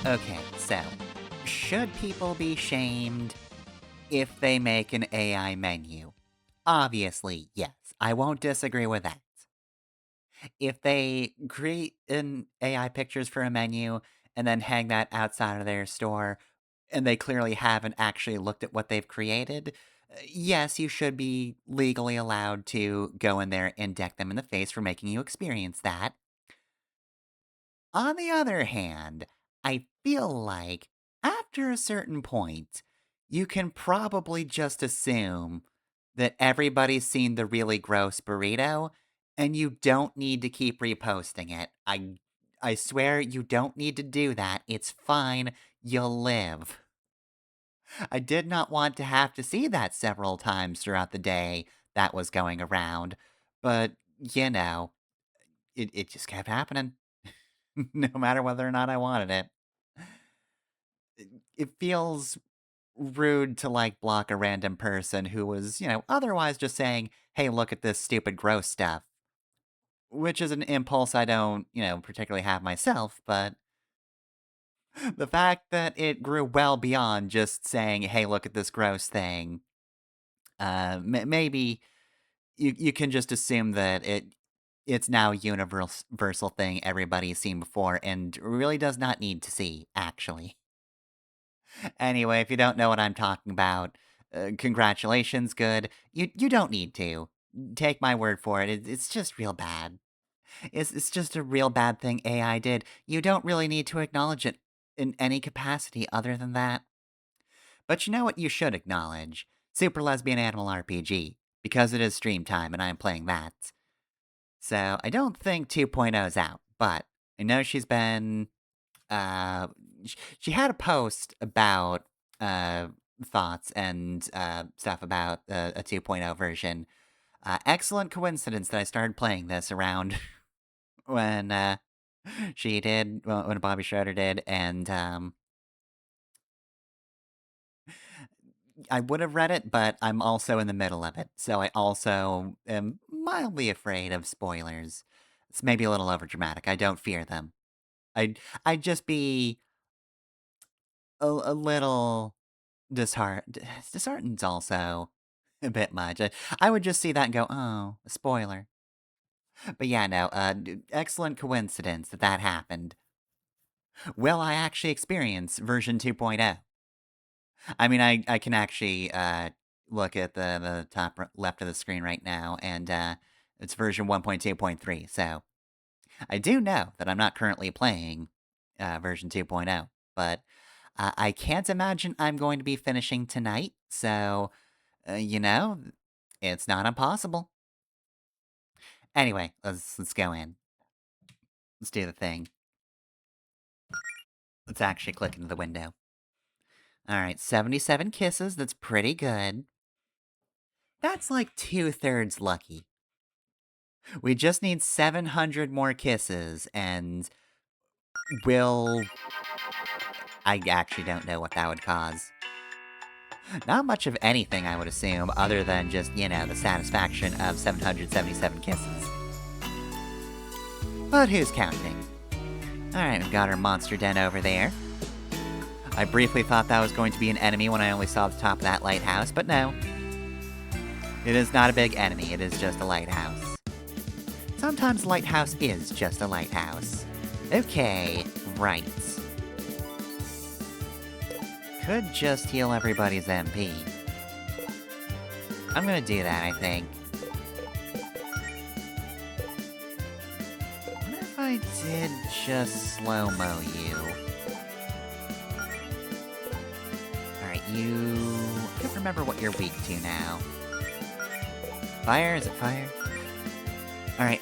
Okay, so, should people be shamed if they make an AI menu? Obviously, yes. I won't disagree with that. If they create an AI pictures for a menu and then hang that outside of their store, and they clearly haven't actually looked at what they've created, yes, you should be legally allowed to go in there and deck them in the face for making you experience that. On the other hand, I feel like after a certain point, you can probably just assume that everybody's seen the really gross burrito and you don't need to keep reposting it. I swear you don't need to do that. It's fine. You'll live. I did not want to have to see that several times throughout the day that was going around, but it just kept happening. No matter whether or not I wanted it. It feels rude to, like, block a random person who was, otherwise just saying, "Hey, look at this stupid gross stuff," which is an impulse I don't, particularly have myself, but the fact that it grew well beyond just saying, "Hey, look at this gross thing," maybe you can just assume that it's now a universal thing everybody's seen before and really does not need to see, actually. Anyway, if you don't know what I'm talking about, congratulations, good. You don't need to. Take my word for it. It's just real bad. It's just a real bad thing AI did. You don't really need to acknowledge it in any capacity other than that. But you know what you should acknowledge? Super Lesbian Animal RPG, because it is stream time and I'm playing that. So I don't think 2.0's out, but I know she's been uh, she had a post about uh, thoughts and stuff about a 2.0 version. Excellent coincidence that I started playing this around when she did, well, when Bobby Schroeder did, and I would have read it, but I'm also in the middle of it, so I also am mildly afraid of spoilers. It's maybe a little overdramatic. I don't fear them. I'd just be a little disheartened's also a bit much. I would just see that and go, "Oh, a spoiler." But yeah, no, excellent coincidence that that happened. Will I actually experience version 2.0? I mean, I can actually, look at the top left of the screen right now, and, it's version 1.2.3, so I do know that I'm not currently playing, version 2.0, but, I can't imagine I'm going to be finishing tonight, so uh, you know, it's not impossible. Anyway, let's go in. Let's do the thing. Let's actually click into the window. All right, 77 kisses. That's pretty good. That's like 2/3 lucky. We just need 700 more kisses, and we'll. I actually don't know what that would cause. Not much of anything, I would assume, other than just, the satisfaction of 777 kisses. But who's counting? Alright, we've got our monster den over there. I briefly thought that was going to be an enemy when I only saw the top of that lighthouse, but no. It is not a big enemy, it is just a lighthouse. Sometimes lighthouse is just a lighthouse. Okay, right. Could just heal everybody's MP. I'm gonna do that, I think. What if I did just slow-mo you? Alright, I can't remember what you're weak to now. Fire? Is it fire? Alright,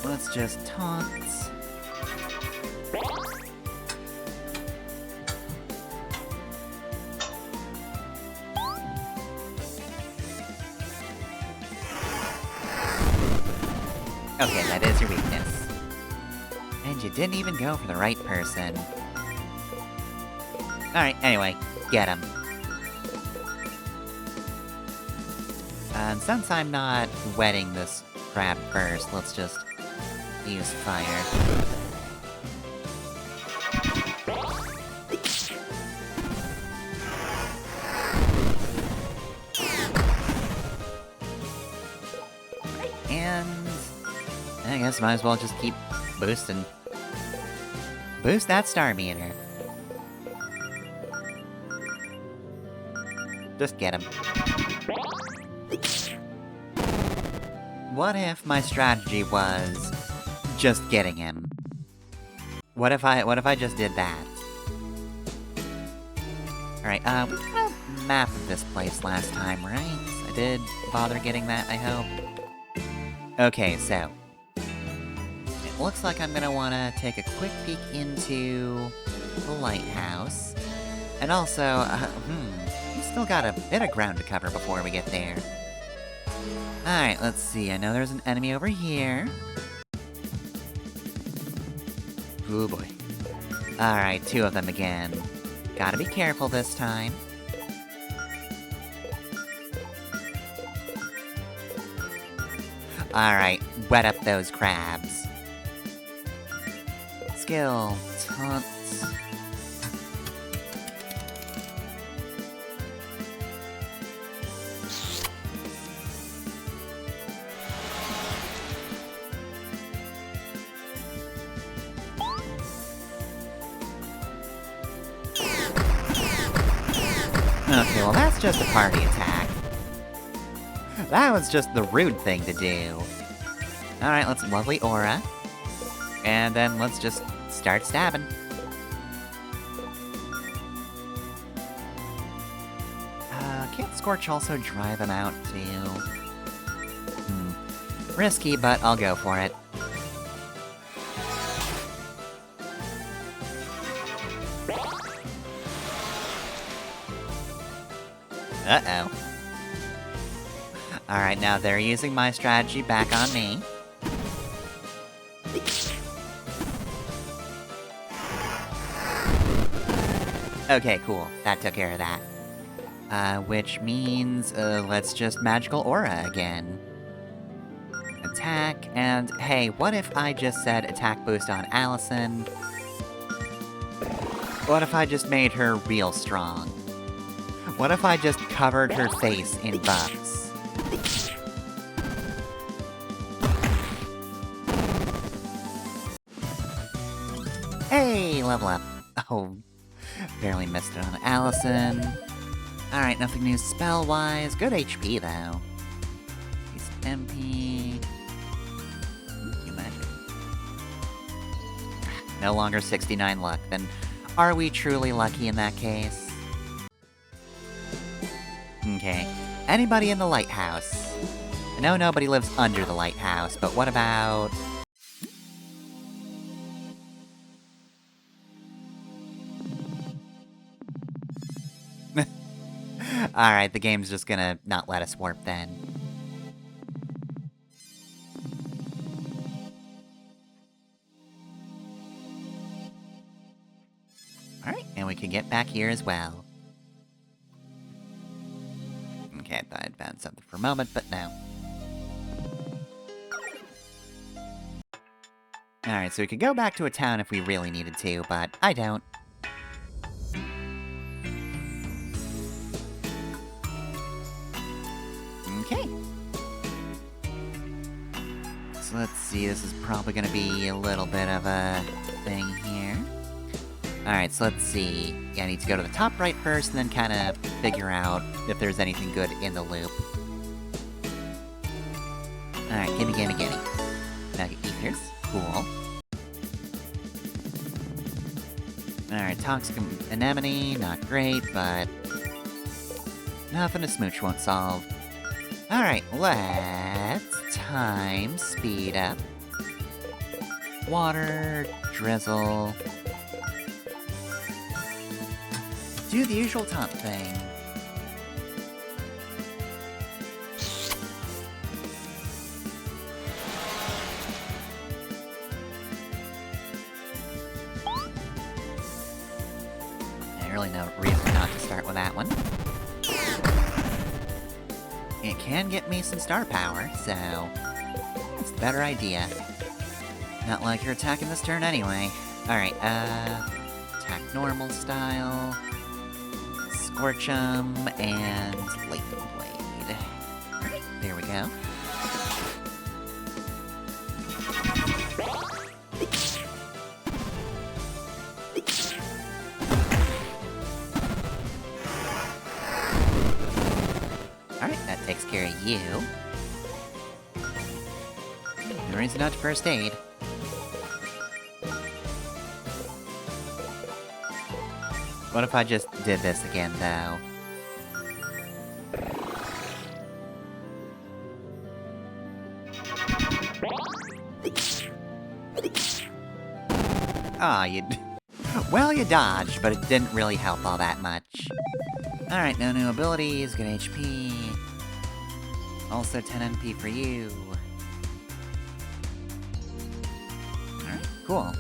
let's just taunt. Okay, that is your weakness. And you didn't even go for the right person. Alright, anyway, get him. And since I'm not wetting this crab first, let's just use fire. And I guess might as well just keep boosting. Boost that star meter. Just get him. What if my strategy was just getting him? What if I just did that? Alright, we got a map of this place last time, right? I did bother getting that, I hope. Okay, so it looks like I'm gonna wanna take a quick peek into the lighthouse. And also, we still got a bit of ground to cover before we get there. Alright, let's see. I know there's an enemy over here. Oh boy. Alright, 2 of them again. Gotta be careful this time. Alright, wet up those crabs. Skill, taunts. Okay, well that's just a party attack. That was just the rude thing to do. Alright, let's lovely aura. And then let's just start stabbing. Can't Scorch also drive him out too? Risky, but I'll go for it. Uh-oh. Alright, now they're using my strategy back on me. Okay, cool. That took care of that. Which means, let's just magical aura again. Attack, and hey, what if I just said attack boost on Allison? What if I just made her real strong? What if I just covered her face in buffs? Hey, level up. Oh, barely missed it on Allison. Alright, nothing new spell-wise. Good HP, though. He's MP. You magic. No longer 69 luck. Then, are we truly lucky in that case? Okay. Anybody in the lighthouse? I know nobody lives under the lighthouse, but what about... Alright, the game's just gonna not let us warp then. Alright, and we can get back here as well. Okay, I thought I'd found something for a moment, but no. Alright, so we could go back to a town if we really needed to, but I don't. Okay. So let's see, this is probably gonna be a little bit of a thing here. Alright, so let's see. Yeah, I need to go to the top right first, and then kind of figure out if there's anything good in the loop. Alright, gimme, gimme, gimme. Nugget ethers. Cool. Alright, toxic anemone, not great, but... nothing a smooch won't solve. Alright, let's time speed up. Water, drizzle... do the usual taunt thing. There's really no reason not to start with that one. It can get me some star power, so it's a better idea. Not like you're attacking this turn anyway. Alright, attack normal style. Scorch 'em, and Lightning Blade. Alright, there we go. you. There is not first aid. What if I just did this again, though? Ah, you... Well, you dodged, but it didn't really help all that much. Alright, no new abilities, good HP. Also 10 NP for you. Alright, cool.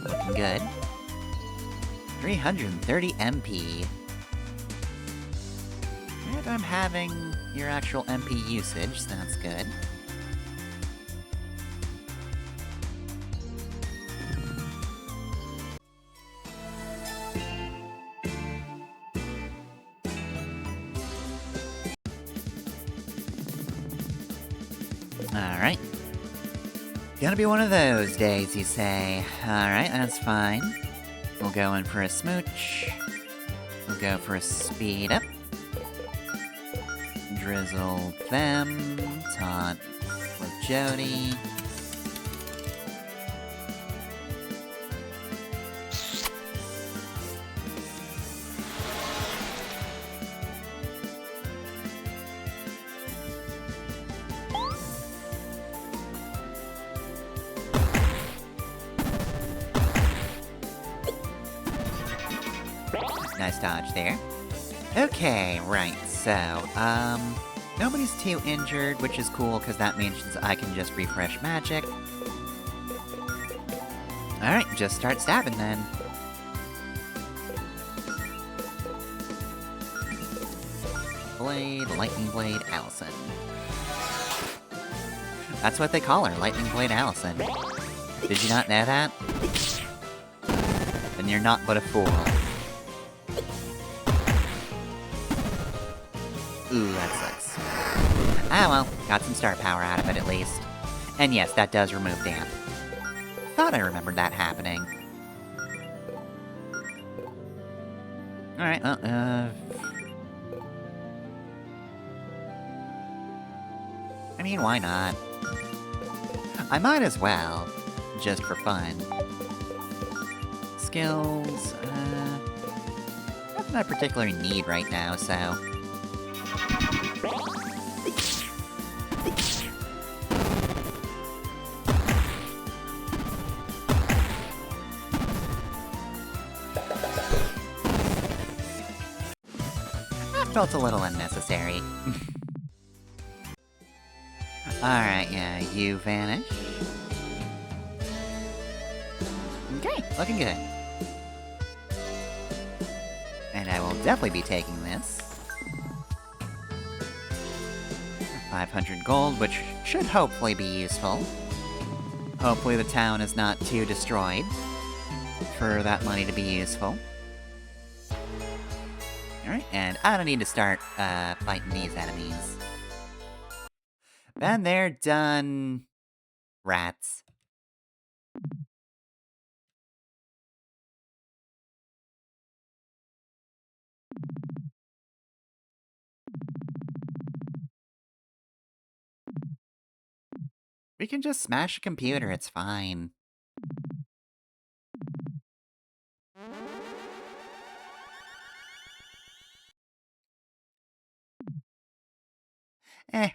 Looking good. 330 MP. And I'm having your actual MP usage, so that's good. Alright. Gonna be one of those days, you say. Alright, that's fine. We'll go in for a smooch. We'll go for a speed up. Drizzle them. Taunt with Jody. Nice dodge there. Okay, right, so, nobody's too injured, which is cool, because that means I can just refresh magic. Alright, just start stabbing then. Blade, Lightning Blade, Allison. That's what they call her, Lightning Blade Allison. Did you not know that? Then you're not but a fool. Ooh, that sucks. Ah well, got some star power out of it at least. And yes, that does remove damp. Thought I remembered that happening. Alright, well, I mean, why not? I might as well, just for fun. Skills, nothing I particularly need right now, so... That felt a little unnecessary. Alright, yeah, you vanish. Okay, looking good. And I will definitely be taking this. 500 gold, which should hopefully be useful. Hopefully the town is not too destroyed for that money to be useful. Alright, and I don't need to start fighting these enemies. Then they're done. Rats. We can just smash a computer, it's fine.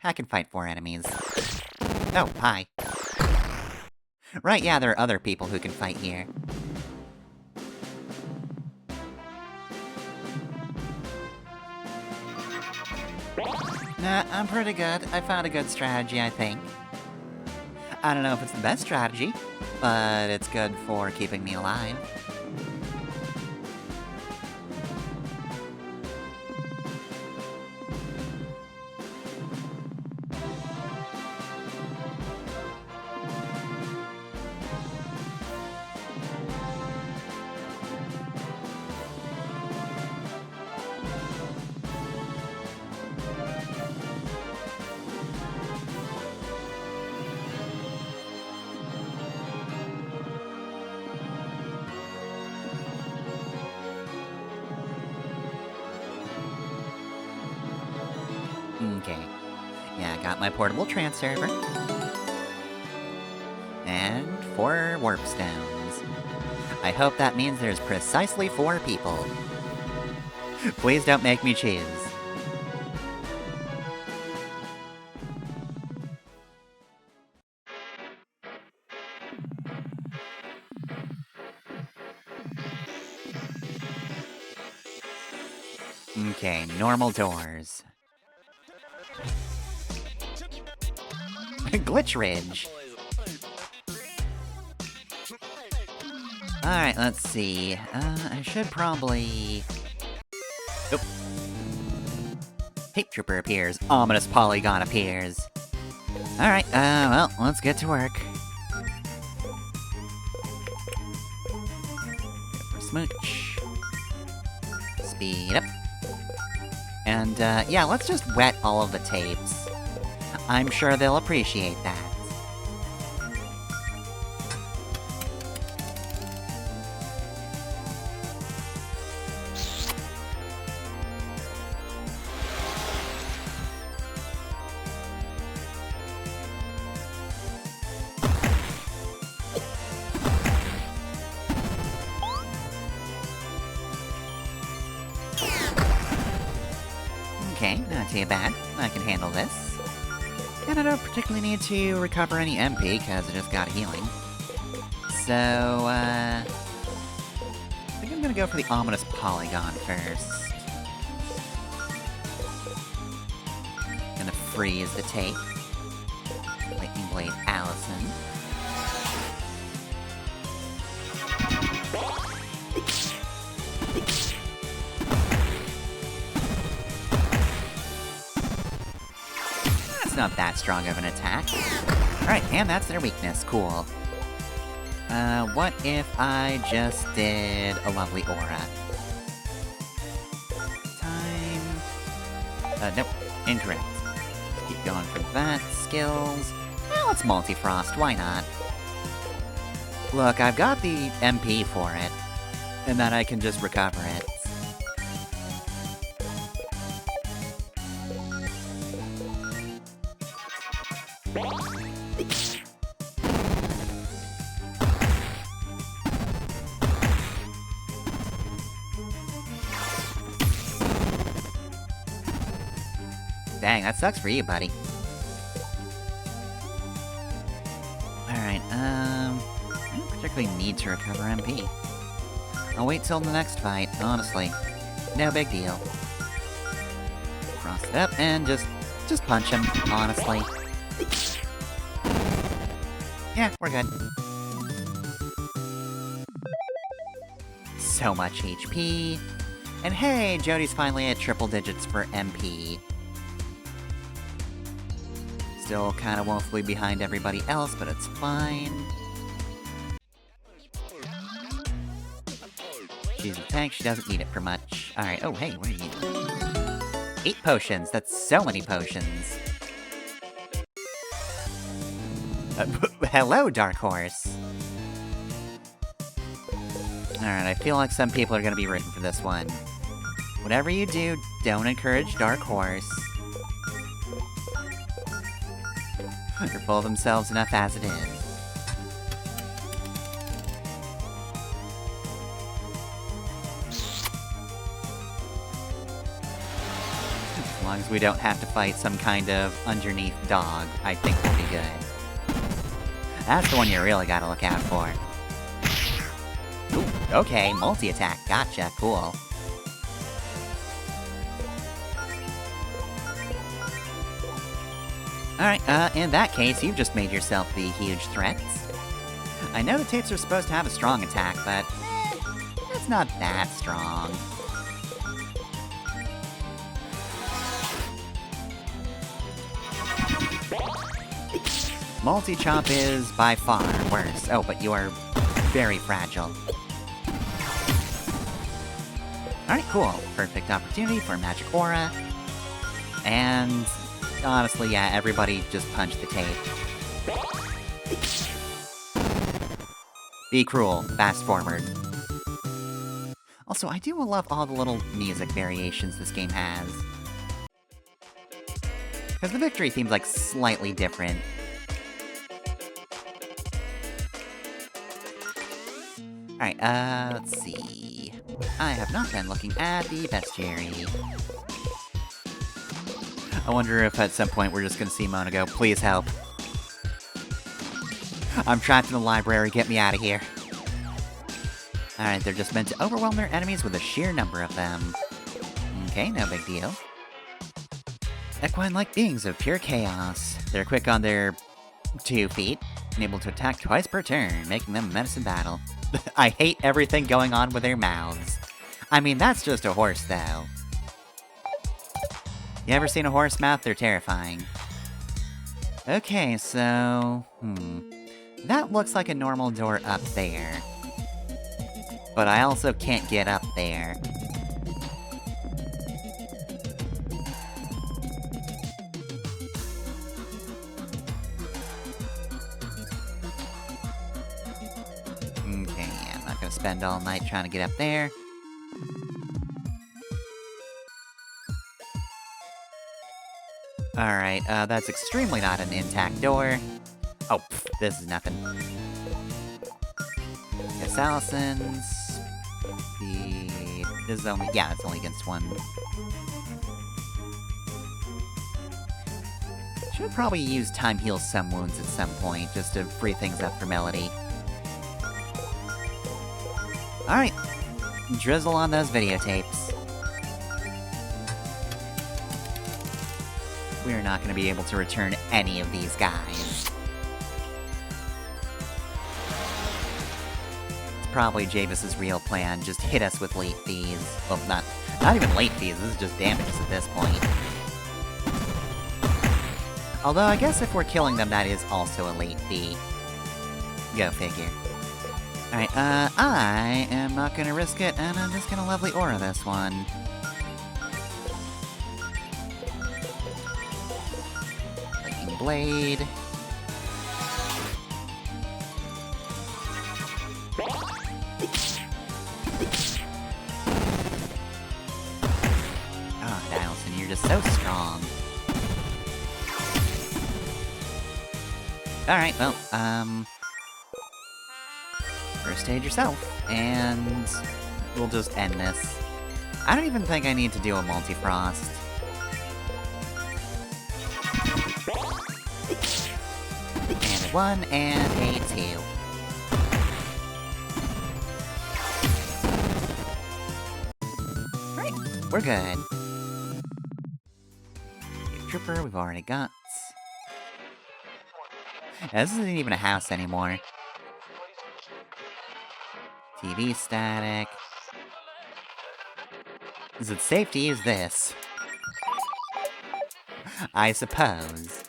I can fight 4 enemies. Oh, hi. Right, yeah, there are other people who can fight here. Nah, I'm pretty good. I found a good strategy, I think. I don't know if it's the best strategy, but it's good for keeping me alive. Okay. Yeah, got my portable trans server. And 4 warp stones. I hope that means there's precisely 4 people. Please don't make me choose. Okay, normal doors. Glitch Ridge. Alright, let's see. I should probably... Oop. Tape Trooper appears. Ominous polygon appears. Alright, well, let's get to work. Go for smooch. Speed up. And, yeah, let's just wet all of the tapes. I'm sure they'll appreciate that. Okay, not too bad. I can handle this. And I don't particularly need to recover any MP, because I just got healing. So, I think I'm gonna go for the ominous polygon first. Gonna freeze the tape. Lightning Blade Allison. That's not that strong of an attack. Alright, and that's their weakness. Cool. What if I just did a lovely aura? Time... nope. Incorrect. Let's keep going for that. Skills... Well, it's multi-frost, why not? Look, I've got the MP for it. And then I can just recover it. Dang, that sucks for you, buddy. Alright, I don't particularly need to recover MP. I'll wait till the next fight, honestly. No big deal. Frost it up and just punch him, honestly. Yeah, we're good. So much HP. And hey, Jody's finally at triple digits for MP. Still kinda woefully behind everybody else, but it's fine. She's a tank, she doesn't need it for much. Alright, oh hey, where are you? 8 potions, that's so many potions. Hello, Dark Horse! Alright, I feel like some people are gonna be rooting for this one. Whatever you do, don't encourage Dark Horse. They're full of themselves enough as it is. As long as we don't have to fight some kind of underneath dog, I think we'll be good. That's the one you really gotta look out for. Ooh, okay, multi-attack, gotcha, cool. Alright, in that case, you've just made yourself the huge threat. I know the tapes are supposed to have a strong attack, but it's not that strong. Multi-chomp is by far worse. Oh, but you are very fragile. Alright, cool. Perfect opportunity for Magic Aura. And... honestly, yeah, everybody just punch the tape. Be cruel. Fast forward. Also, I do love all the little music variations this game has. Because the Fhcre seems like slightly different. Alright, let's see. I have not been looking at the bestiary. I wonder if at some point we're just gonna see Mona go, please help. I'm trapped in the library, get me out of here. Alright, they're just meant to overwhelm their enemies with a sheer number of them. Okay, no big deal. Equine-like beings of pure chaos. They're quick on their 2 feet, and able to attack twice per turn, making them a menace in battle. I hate everything going on with their mouths. I mean, that's just a horse, though. You ever seen a horse mouth? They're terrifying. Okay, so... That looks like a normal door up there. But I also can't get up there. Okay, yeah, I'm not gonna spend all night trying to get up there. Alright, that's extremely not an intact door. Oh, pff, this is nothing. Yes, Allison's... This is only... Yeah, it's only against one. Should probably use Time Heals Some Wounds at some point, just to free things up for Melody. Alright. Drizzle on those videotapes. We're not going to be able to return any of these guys. It's probably Javis's real plan, just hit us with late fees. Well, not even late fees, this is just damages at this point. Although, I guess if we're killing them, that is also a late fee. Go figure. Alright, I am not gonna risk it, and I'm just gonna lovely aura this one. Lightning Blade. Oh, Allison, you're just so strong. Alright, well, first aid yourself, and we'll just end this. I don't even think I need to do a multi-frost. And a 1, and a 2. Right, we're good. Trooper, we've already got. This isn't even a house anymore. TV static. Is it safe to use this? I suppose.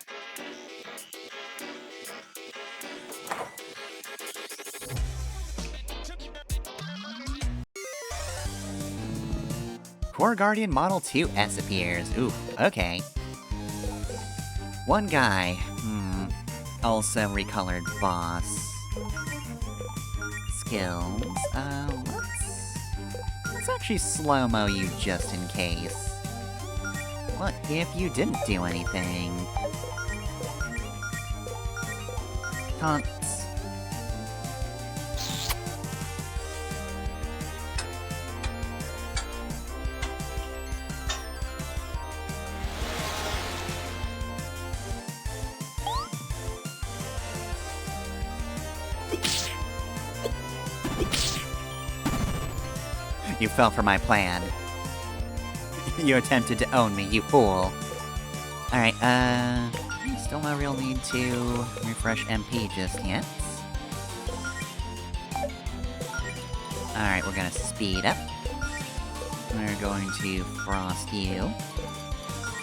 Core Guardian Model 2S appears. Ooh, okay. One guy. Also recolored boss. Skills. Let's actually slow-mo you just in case. What if you didn't do anything? Taunts. You fell for my plan. You attempted to own me, you fool. Alright, still no real need to refresh MP just yet. Alright, we're gonna speed up. We're going to frost you.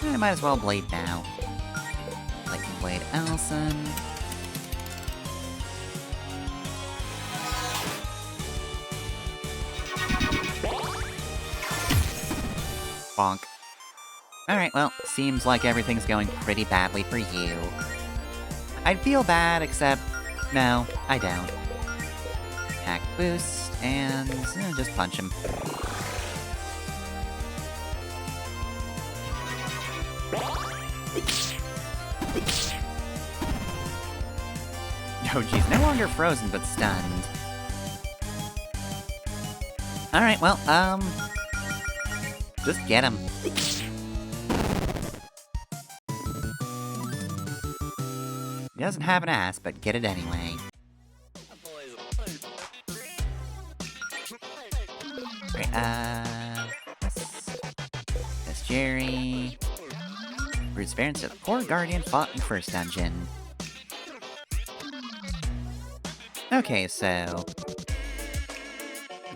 I might as well blade now. Lightning Blade Allison. Bonk. Alright, well, seems like everything's going pretty badly for you. I'd feel bad, except... no, I don't. Attack boost, and... just punch him. Oh geez, no longer frozen, but stunned. Alright, well, just get him. He doesn't have an ass, but get it anyway. Right, that's Jerry. Brute's parents said the poor Guardian fought in the first dungeon. Okay, so...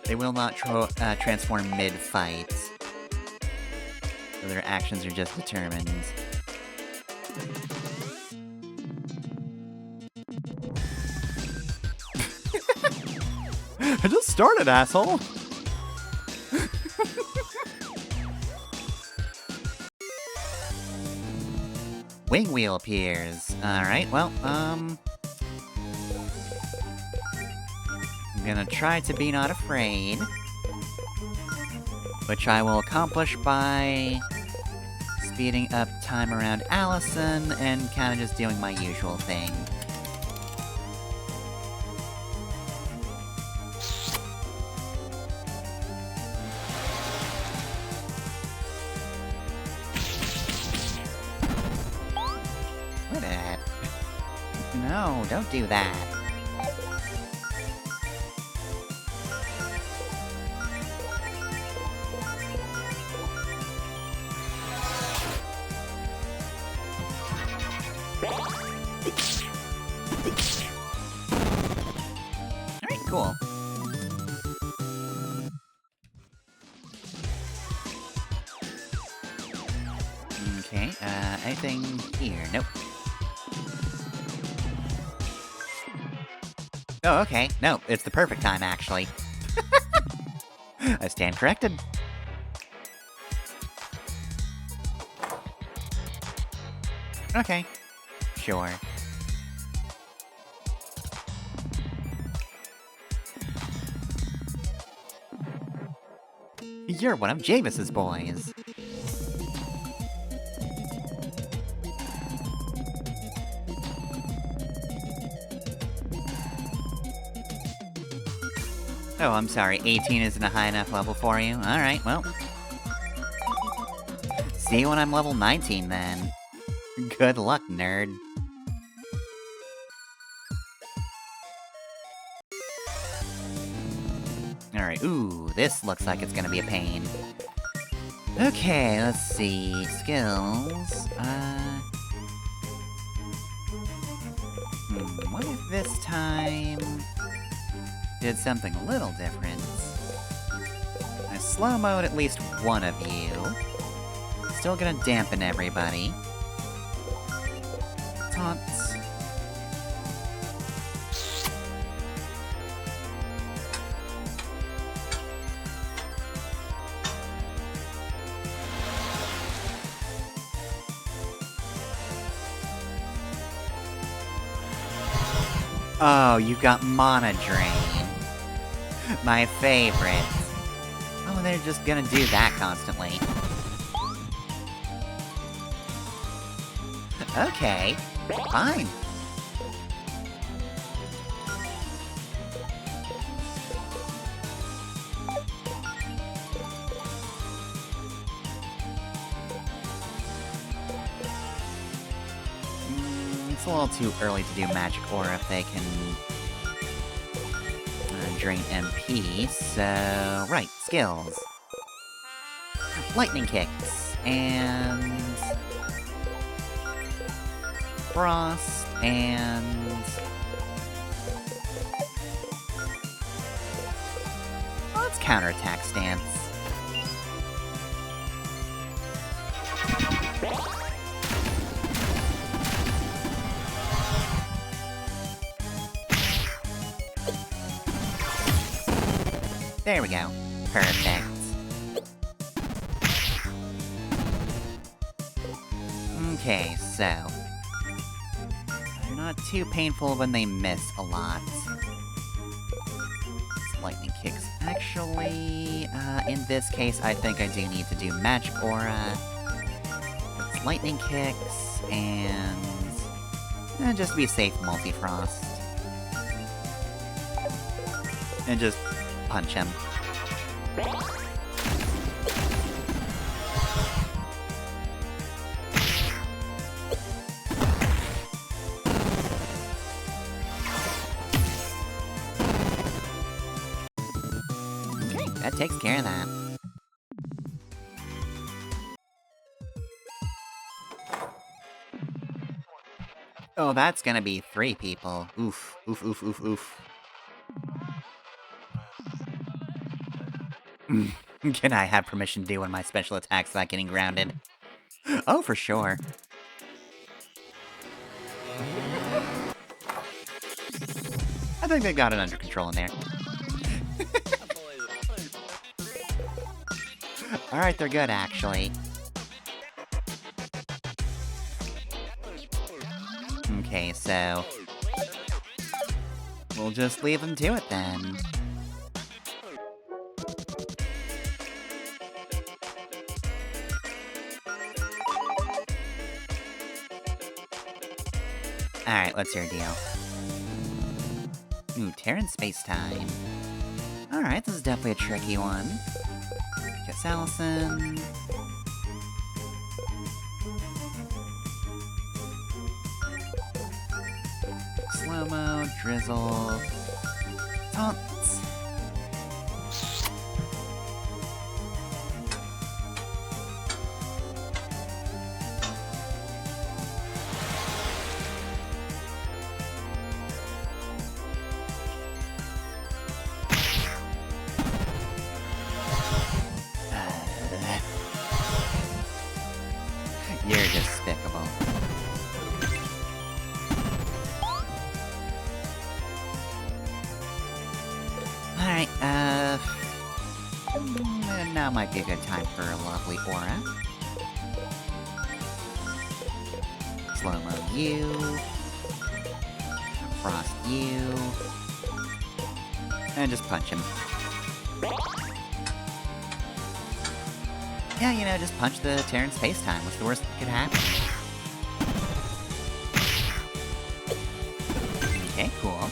they will not transform mid-fight. So their actions are just determined. I just started, asshole! Wing wheel appears. Alright, well, I'm gonna try to be not afraid. Which I will accomplish by speeding up time around Allison and kinda just doing my usual thing. What a... No, don't do that. Alright, cool. Okay, anything here? Nope. Oh, okay. No, it's the perfect time, actually. I stand corrected. Okay. Sure. You're one of Javis's boys. Oh, I'm sorry, 18 isn't a high enough level for you? Alright, well. See you when I'm level 19, then. Good luck, nerd. Alright, ooh, this looks like it's gonna be a pain. Okay, let's see. Skills. What if this time... did something a little different? I slow-mode at least one of you. Still gonna dampen everybody. Taunts. Oh, you got Mana Drain. My favorite. Oh, they're just gonna do that constantly. Okay, fine. It's a little too early to do Magic Aura if they can drain MP, so... right, skills. Lightning Kicks, and... Frost, and... let's counterattack stance. There we go. Perfect. Okay, so... they're not too painful when they miss a lot. Lightning Kicks. Actually, in this case, I think I do need to do Magic Aura. It's Lightning Kicks, and... just to be safe, Multi-Frost. And just punch him. Okay, that takes care of that. Oh, that's gonna be 3 people. Oof, oof, oof, oof, oof. Can I have permission to do one of my special attacks without getting grounded? Oh, for sure. I think they got it under control in there. Alright, they're good, actually. Okay, so... we'll just leave them to it, then. Alright, what's your deal? Ooh, Terran space-time. Alright, this is definitely a tricky one. Kiss Allison. Slow-mo, drizzle... taunts. You're despicable. Alright, now might be a good time for a lovely aura. Slow-mo you. Frost you. And just punch him. Yeah, you know, just punch the Terran space-time. What's the worst that could happen? Okay, cool.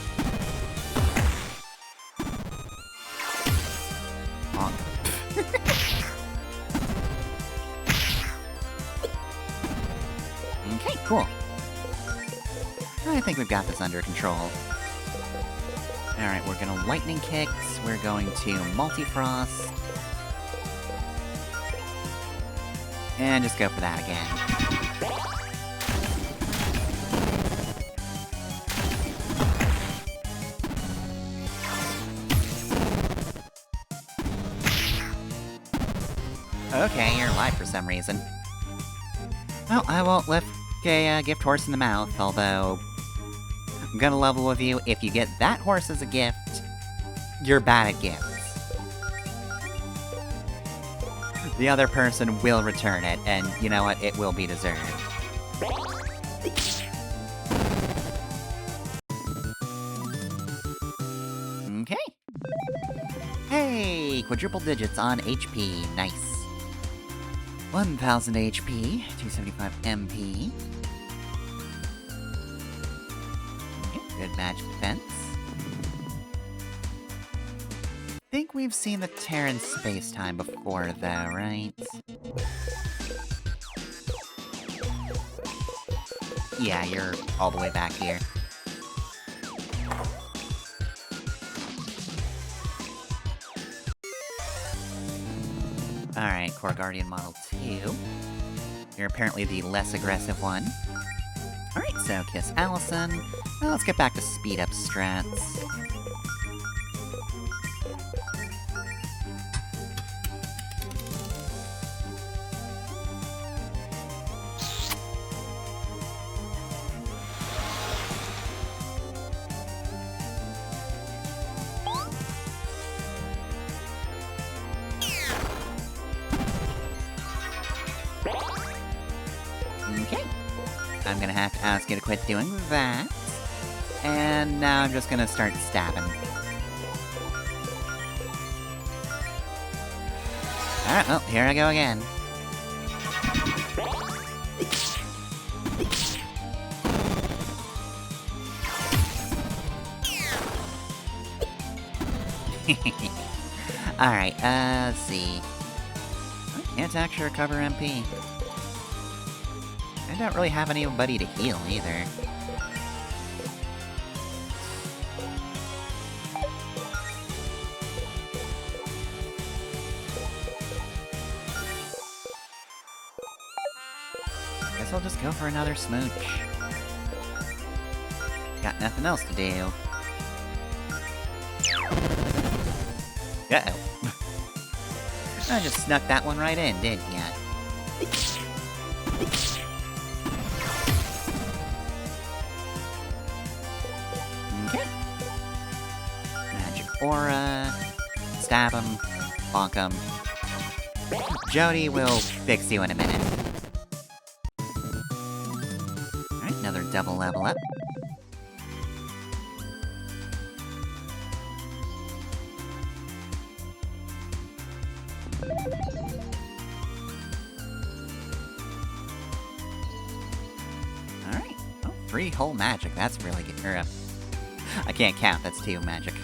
Okay, cool. I think we've got this under control. Alright, we're gonna lightning kicks, we're going to multi-frost. And just go for that again. Okay, you're alive for some reason. Well, I won't lift a gift horse in the mouth, although... I'm gonna level with you, if you get that horse as a gift, you're bad at gifts. The other person will return it, and you know what? It will be deserved. Okay. Hey! Quadruple digits on HP. Nice. 1000 HP, 275 MP. Okay, good magic defense. I think we've seen the Terran space-time before, though, right? Yeah, you're all the way back here. Alright, Core Guardian Model 2. You're apparently the less aggressive one. Alright, so Kiss Allison. Well, let's get back to speed-up strats. Okay. I'm gonna have to ask you to quit doing that. And now I'm just gonna start stabbing. Alright, well, here I go again. Alright, let's see. I can't actually recover MP. I don't really have anybody to heal, either. Guess I'll just go for another smooch. Got nothing else to do. Uh-oh. I just snuck that one right in, didn't ya? Okay. Magic Aura. Stab him. Bonk him. Jody will fix you in a minute. Alright, another double level up. Alright. Oh, 3 whole magic. That's really good. I can't count. That's 2 magic.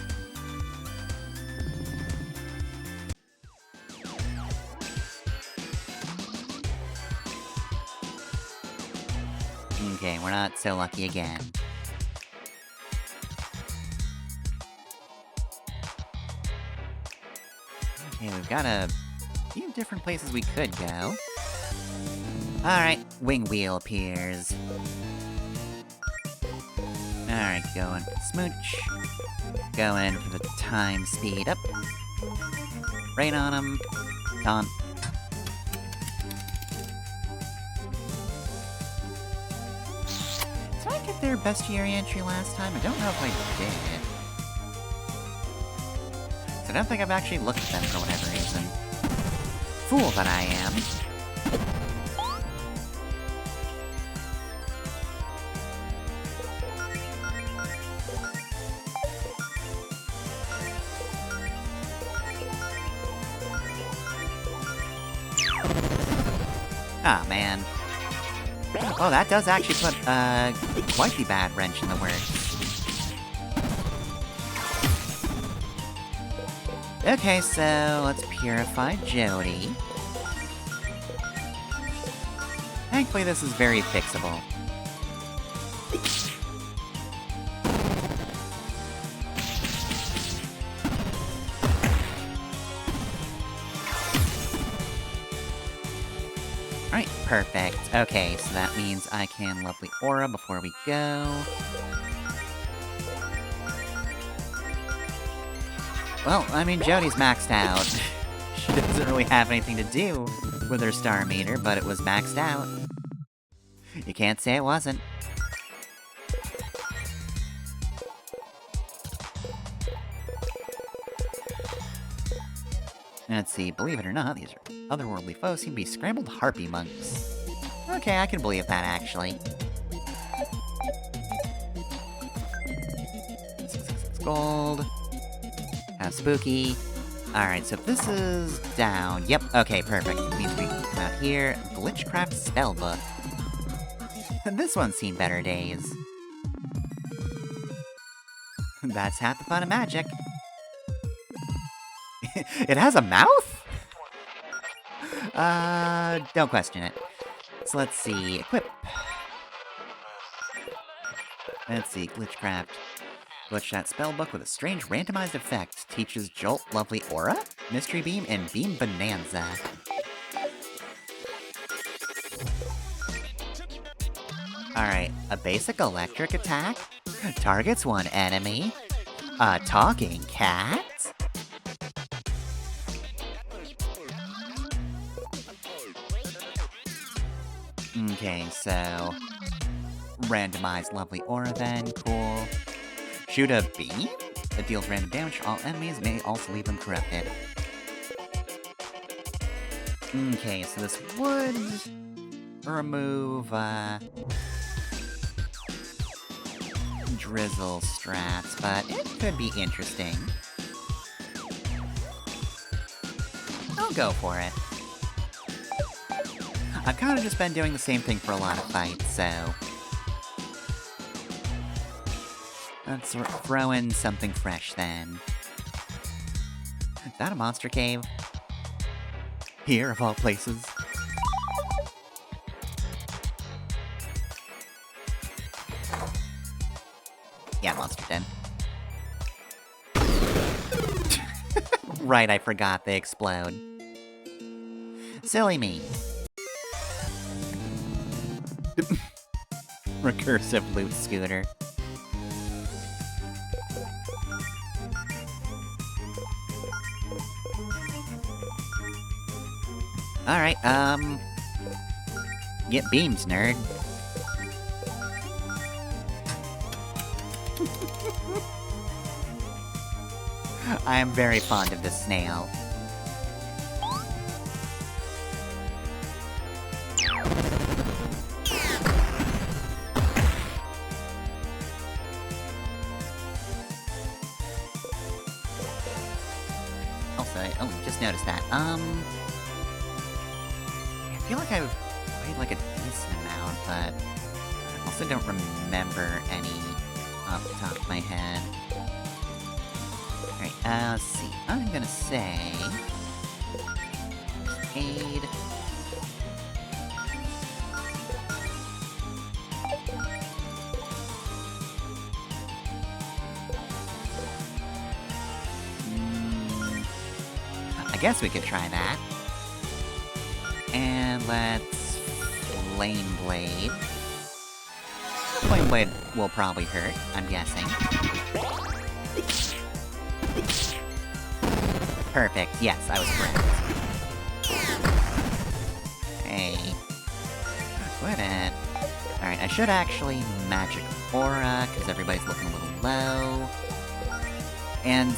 Okay, we're not so lucky again. Okay, we've got a few different places we could go. Alright, Wing Wheel appears. Alright, going for the smooch. Going for the time speed up. Rain on him. Taunt. Did I get their bestiary entry last time? I don't know if I did. I don't think I've actually looked at them for whatever reason. Fool that I am. Ah, man. Oh, that does actually put, quite the bad wrench in the works. Okay, so let's purify Jody. Thankfully, this is very fixable. Alright, perfect. Okay, so that means I can Lovely Aura before we go. Well, I mean, Jody's maxed out. She doesn't really have anything to do with her star meter, but it was maxed out. You can't say it wasn't. Let's see, believe it or not, these otherworldly foes seem to be scrambled harpy monks. Okay, I can believe that, actually. 6 gold. Kind of spooky. Alright, so if this is down... Yep, okay, perfect. It means we can come out here. Glitchcraft Spellbook. This one's seen better days. That's half the fun of magic. It has a mouth? Don't question it. So let's see. Equip. Let's see. Glitchcraft. Glitch that spellbook with a strange randomized effect. Teaches Jolt, Lovely Aura, Mystery Beam, and Beam Bonanza. Alright, a basic electric attack? Targets one enemy? A talking cat? Okay, so... randomized Lovely Aura then, cool. Shoot a beam? That deals random damage to all enemies, may also leave them corrupted. Okay, so this would... remove, drizzle strats, but it could be interesting. I'll go for it. I've kind of just been doing the same thing for a lot of fights, so... let's throw in something fresh, then. that a monster cave? Here, of all places. Yeah, monster den. Right, I forgot they explode. Silly me. Recursive loot scooter. Alright, get beams, nerd. I am very fond of this snail. Also, just noticed that, I feel like I've played like a decent amount, but I also don't remember any off the top of my head. Alright, let's see. I'm gonna say... Aid. I guess we could try that. And let's... Flame Blade. Flame Blade will probably hurt, I'm guessing. Perfect, yes, I was correct. Hey. Quit it. Alright, I should actually Magic Aura, because everybody's looking a little low. And,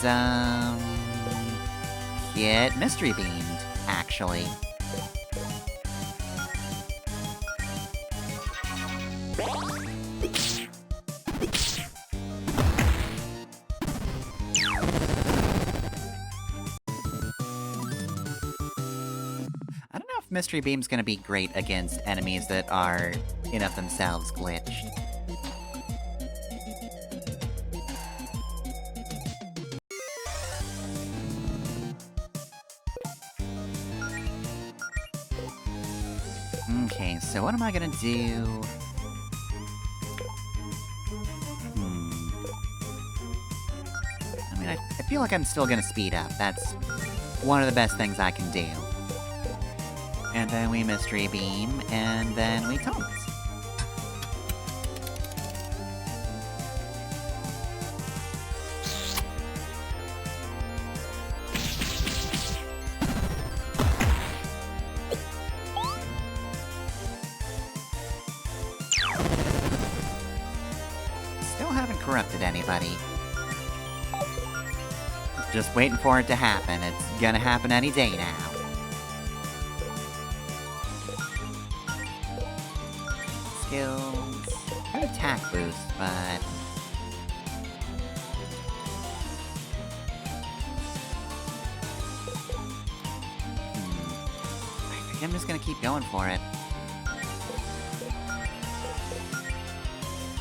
get Mystery Beamed, actually. Mystery Beam's gonna be great against enemies that are, in of themselves, glitched. Okay, so what am I gonna do? I mean, I feel like I'm still gonna speed up. That's one of the best things I can do. And then we Mystery Beam, and then we taunt. Still haven't corrupted anybody. Just waiting for it to happen. It's gonna happen any day now. Skills. Good attack boost, but... I think I'm just gonna keep going for it.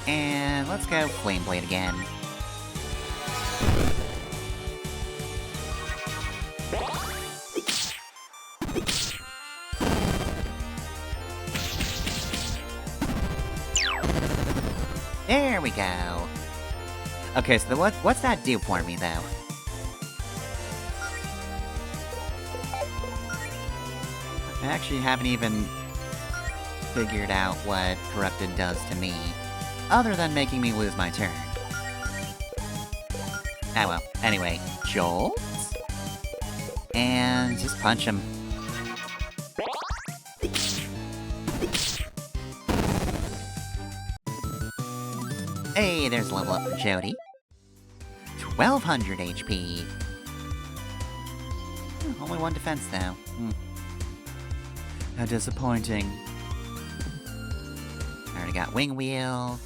And let's go Flame Blade again. There we go. Okay, so what's that do for me, though? I actually haven't even figured out what Corrupted does to me, other than making me lose my turn. Ah well, anyway, Jolt? And just punch him. Hey, there's a level up for Jody. 1200 HP. Only one defense, though. How disappointing. I already got Wing Wheel.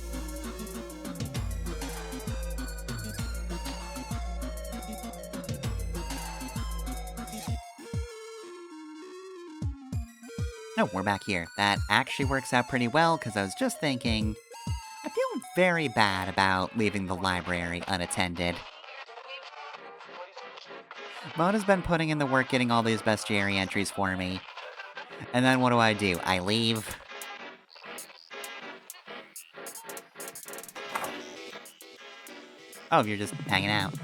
Oh, we're back here. That actually works out pretty well, because I was just thinking... I feel very bad about leaving the library unattended. Mona's been putting in the work getting all these bestiary entries for me. And then what do? I leave. Oh, you're just hanging out.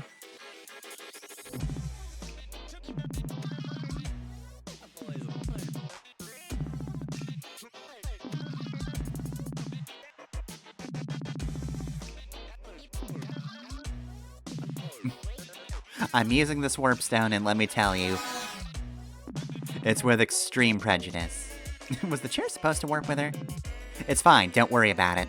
I'm using this warpstone, and let me tell you, it's with extreme prejudice. Was the chair supposed to warp with her? It's fine, don't worry about it.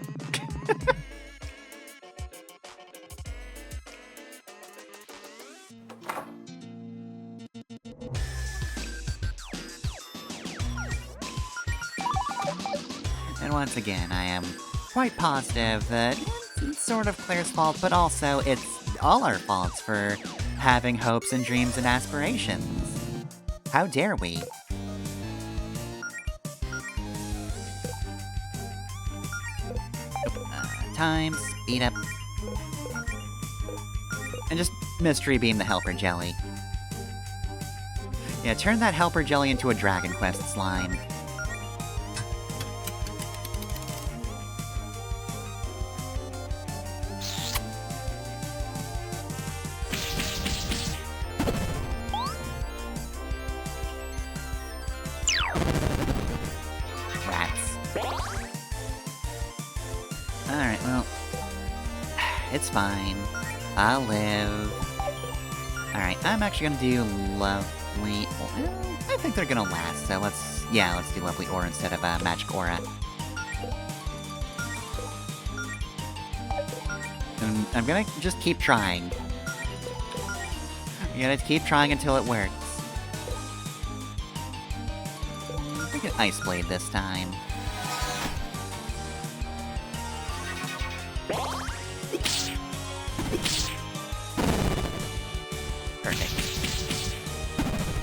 And once again, I am quite positive that it's sort of Claire's fault, but also it's all our faults for having hopes and dreams and aspirations. How dare we? Time, speed up. And just mystery beam the helper jelly. Yeah, turn that helper jelly into a Dragon Quest slime. It's fine. I'll live. Alright, I'm actually gonna do Lovely... Well, I think they're gonna last, so let's do Lovely Aura instead of Magic Aura. And I'm gonna just keep trying. I'm gonna keep trying until it works. I think an Ice Blade this time.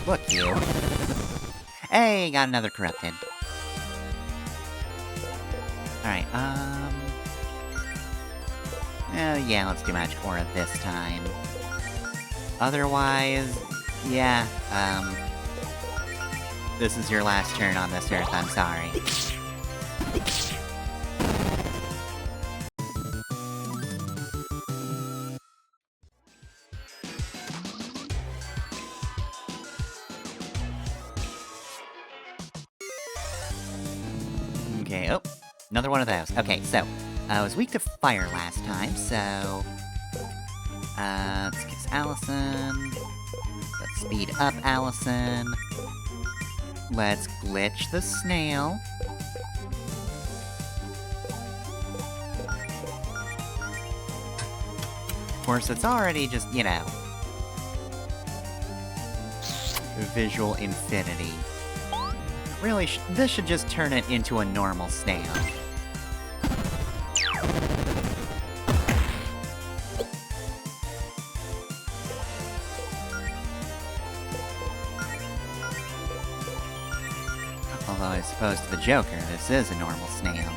Look, you. Hey, got another corrupted. Alright, yeah, let's do Magic Aura this time. Otherwise, yeah, this is your last turn on this Earth, I'm sorry. Okay, oh, another one of those. Okay, so, I was weak to fire last time, so... let's kiss Allison. Let's speed up Allison. Let's glitch the snail. Of course, it's already just, you know... visual infinity. Really, this should just turn it into a normal snail. Although I suppose to the Joker, this is a normal snail.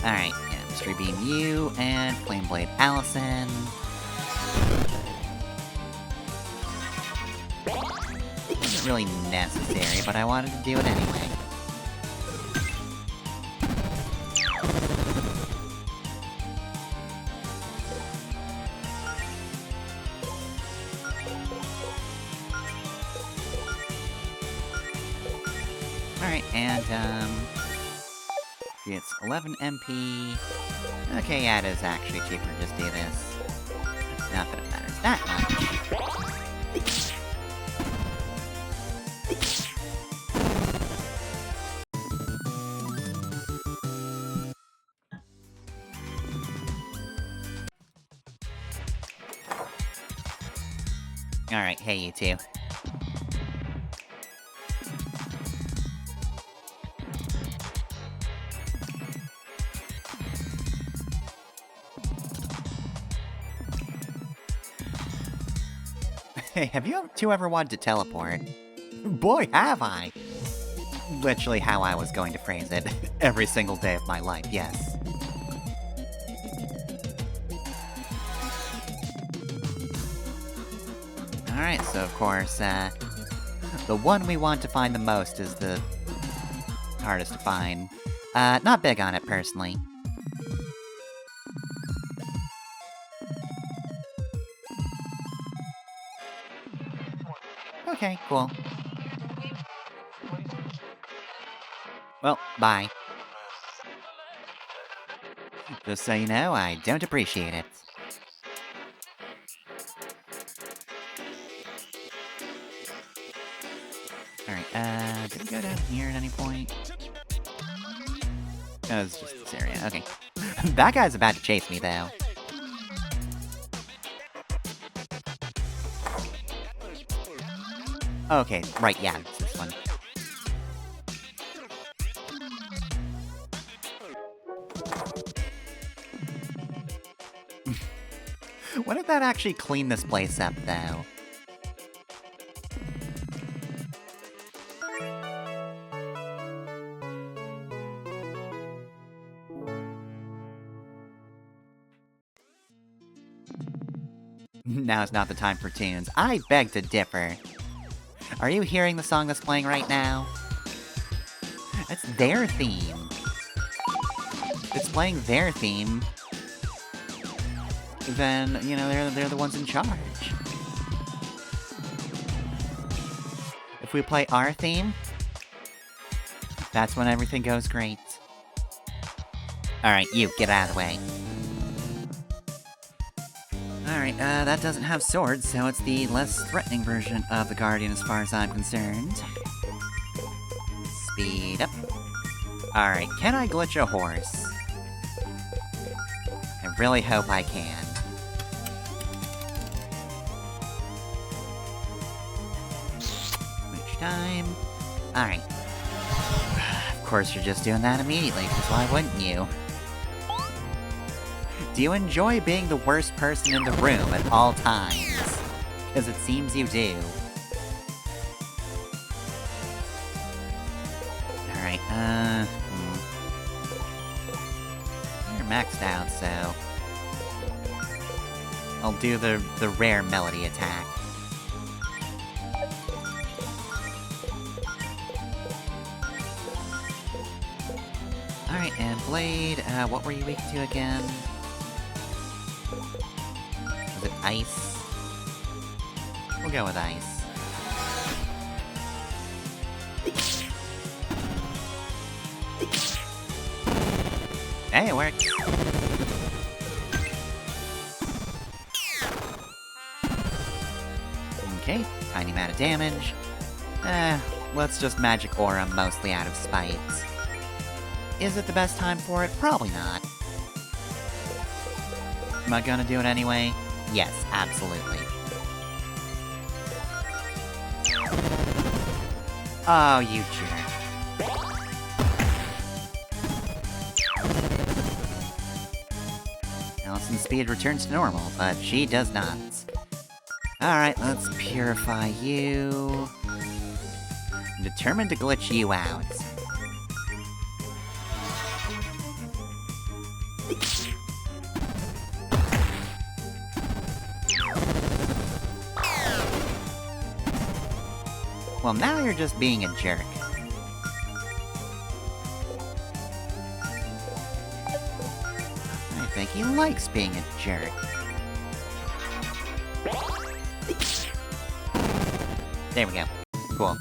Alright, yeah, Mystery Beam you, and Flame Blade Allison. Wasn't really necessary, but I wanted to do it anyway. Alright, and, it's 11 MP. Okay, yeah, it is actually cheaper to just do this. Not that it matters that much. Alright, hey you two. Hey, have you two ever wanted to teleport? Boy, have I! Literally how I was going to phrase it. Every single day of my life, yes. Alright, so of course, the one we want to find the most is the hardest to find. Not big on it, personally. Okay, cool. Well, bye. Just so you know, I don't appreciate it. Alright, did we go down here at any point? Oh, it's just this area, okay. That guy's about to chase me, though. Okay, right, yeah, it's this one. What if that actually cleaned this place up, though? Now's not the time for tunes. I beg to differ. Are you hearing the song that's playing right now? It's their theme. It's playing their theme. Then, you know, they're the ones in charge. If we play our theme, that's when everything goes great. Alright, you, get out of the way. Alright, that doesn't have swords, so it's the less threatening version of the Guardian as far as I'm concerned. Speed up. Alright, can I glitch a horse? I really hope I can. Which time? Alright. Of course you're just doing that immediately, because why wouldn't you? Do you enjoy being the worst person in the room at all times? Because it seems you do. Alright, You're maxed out, so... I'll do the rare melody attack. Alright, and Blade, what were you weak to again? Was it ice? We'll go with ice. Hey, it worked! Okay, tiny amount of damage. Let's just magic aura mostly out of spite. Is it the best time for it? Probably not. Am I gonna do it anyway? Yes, absolutely. Oh, you jerk. Allison's speed returns to normal, but she does not. Alright, let's purify you. I'm determined to glitch you out. Well, now you're just being a jerk. I think he likes being a jerk. There we go. Cool.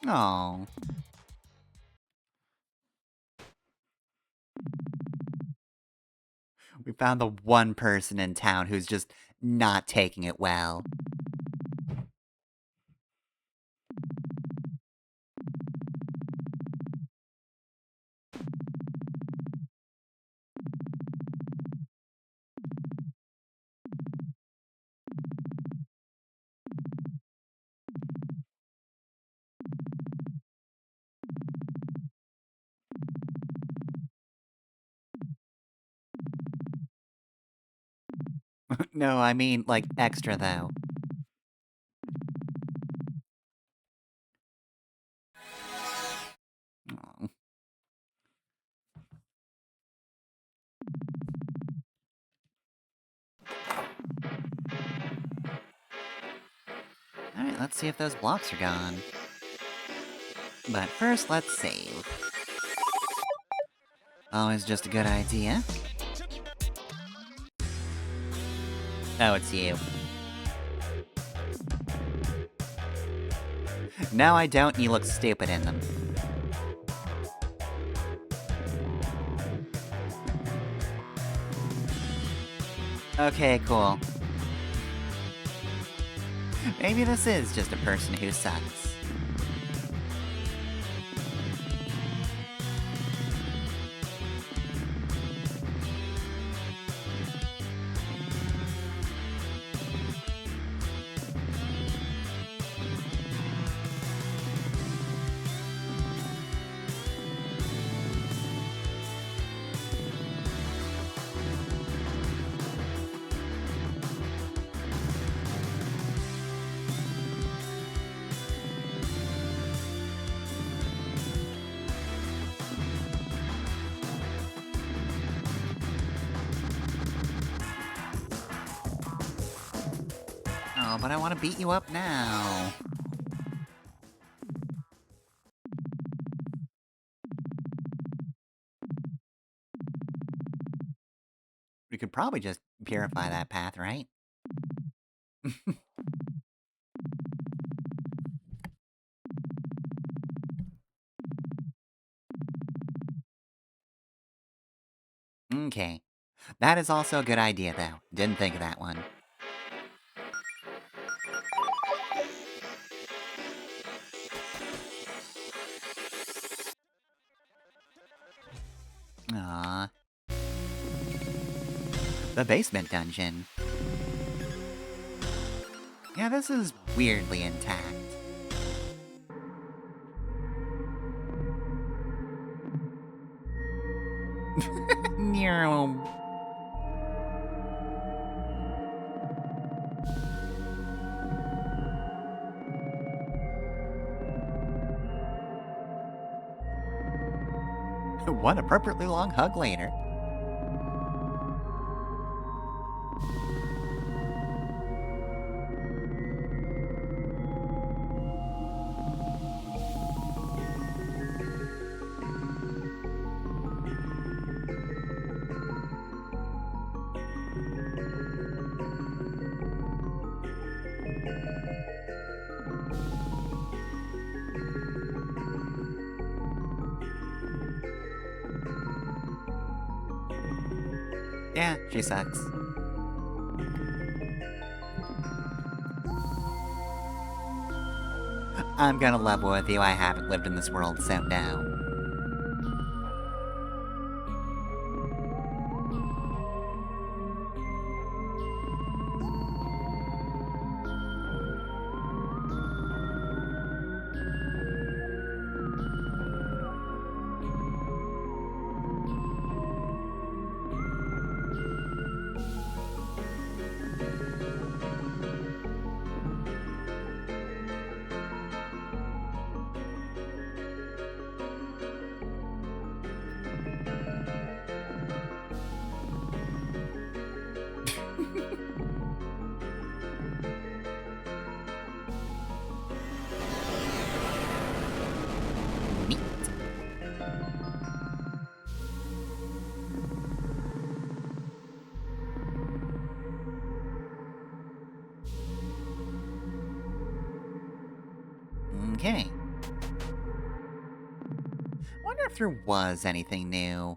Oh. We found the one person in town who's just not taking it well. No, I mean, like, extra, though. Aw. let's see if those blocks are gone. But first, let's save. Always just a good idea. Oh, it's you. No, I don't, and you look stupid in them. Okay, cool. Maybe this is just a person who sucks. Oh, but I want to beat you up now. We could probably just purify that path, right? Okay. That is also a good idea, though. Didn't think of that one. Aww. The basement dungeon. Yeah, this is weirdly intact. Nero. One appropriately long hug later. Yeah, she sucks. I'm gonna level with you, I haven't lived in this world, so no. Neat. Okay. Wonder if there was anything new.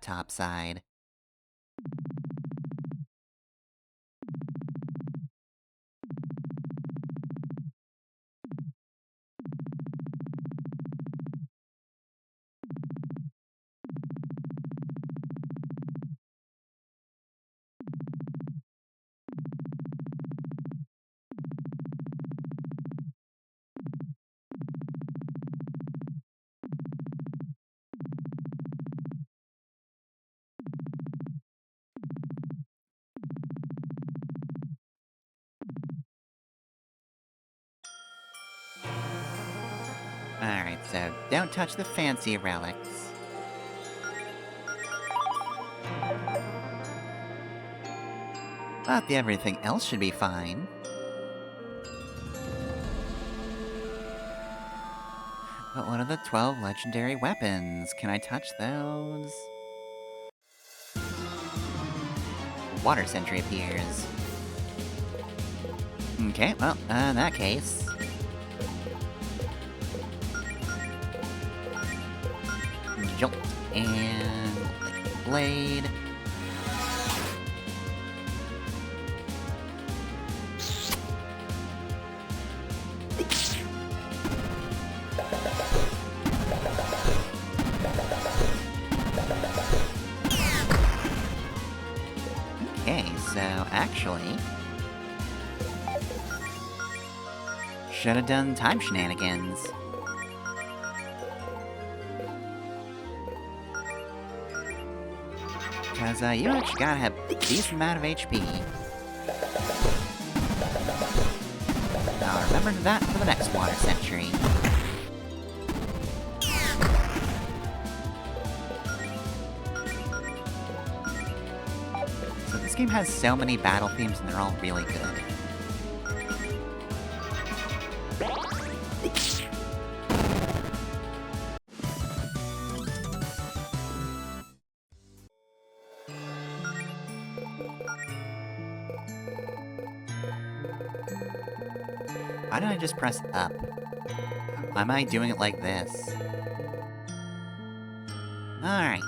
Topside. Alright, so don't touch the fancy relics. But everything else should be fine. But what are the 12 legendary weapons? Can I touch those? Water Sentry appears. Okay, well, in that case... Jolt. And... Blade. Okay, so actually... should have done time shenanigans. Because, you actually gotta have a decent amount of HP. I'll remember that for the next Water Sentry. So this game has so many battle themes and they're all really good. Why don't I just press up? Why am I doing it like this? Alright.